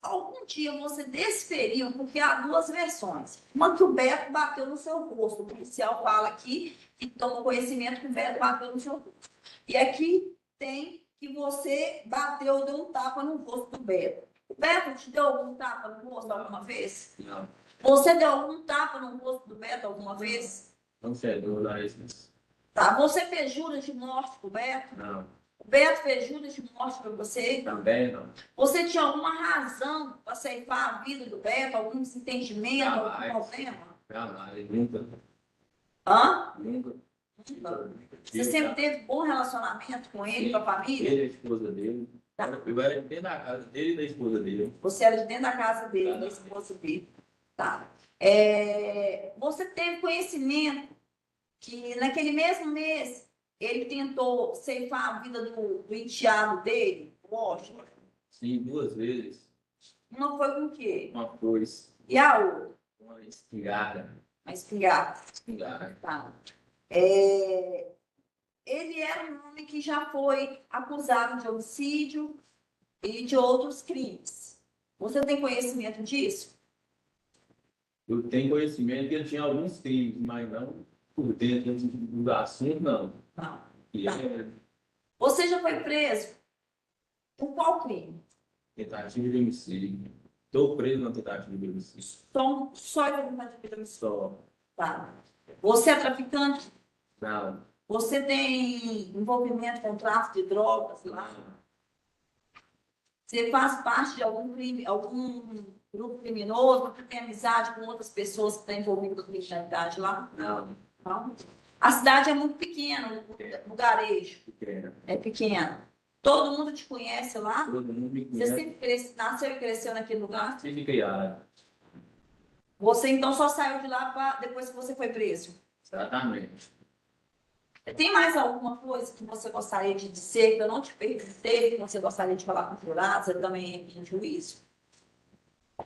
Algum dia você desferiu, porque há duas versões. Uma que o Beto bateu no seu rosto. O policial fala aqui que toma conhecimento que o Beto bateu no seu rosto. E aqui tem que você bateu, deu um tapa no rosto do Beto. O Beto te deu algum tapa no rosto alguma vez? Não, Você deu algum tapa no rosto do Beto alguma vez? não sei, não dá isso. Tá. Você fez juras de morte pro Beto? Não, O Beto fez juras de morte para você? também não. Você tinha alguma razão para ceifar a vida do Beto? Algum desentendimento, algum Jamais. problema? Jamais, nunca. Hã? Nunca. Você sempre teve bom relacionamento com ele, com a família? Ele e a esposa dele. Eu era dentro da casa dele e da esposa dele. Você era de dentro da casa dele, da esposa dele. Tá. Você teve conhecimento que naquele mesmo mês ele tentou ceifar a vida do enteado dele, Washington? Sim, 2 vezes. Uma foi com o quê? Uma foice, E a outra? uma espingarda. A espingarda. Espingarda. Tá. Ele era um homem que já foi acusado de homicídio e de outros crimes. Você tem conhecimento disso? Eu tenho conhecimento que ele tinha alguns crimes, mas não por dentro do assunto, não. Não. E Você já foi preso por qual crime? tentativa de homicídio. Estou preso na tentativa de homicídio. Só de tentativa de homicídio. Só. Tá. Você é traficante? Não. Você tem envolvimento com tráfico de drogas lá? Você faz parte de algum crime, algum grupo criminoso? Você tem amizade com outras pessoas que estão envolvidas com criminalidade lá? Não. Não. A cidade é muito pequena, o garejo Pequena. é pequeno. Todo mundo te conhece lá? Todo mundo me Você conhece. sempre nasceu e cresceu naquele lugar? Sempre criado. Você então só saiu de lá depois que você foi preso? Exatamente. Tem mais alguma coisa que você gostaria de dizer, que eu não te perguntei, que você gostaria de falar com o jurado? Você também é em juízo?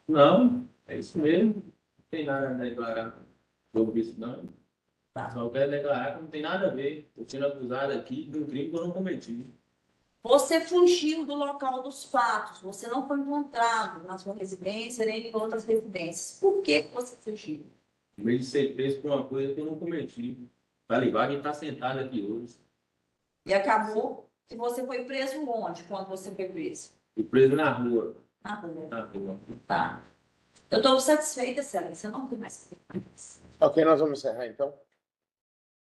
Não, é isso mesmo. Não tem nada a declarar sobre isso, não. Tá. Só quero declarar que não tem nada a ver. Estou sendo acusado aqui de um crime que eu não cometi. Você fugiu do local dos fatos. Você não foi encontrado na sua residência nem em outras residências. Por que você fugiu? Em vez de ser preso por uma coisa que eu não cometi. Para levar quem está sentado aqui hoje. E acabou que você foi preso onde, quando você foi preso? Fui preso na rua. Na rua. Na rua. Tá. Eu estou satisfeita, Célia. Você não tem mais. Ok, nós vamos encerrar então.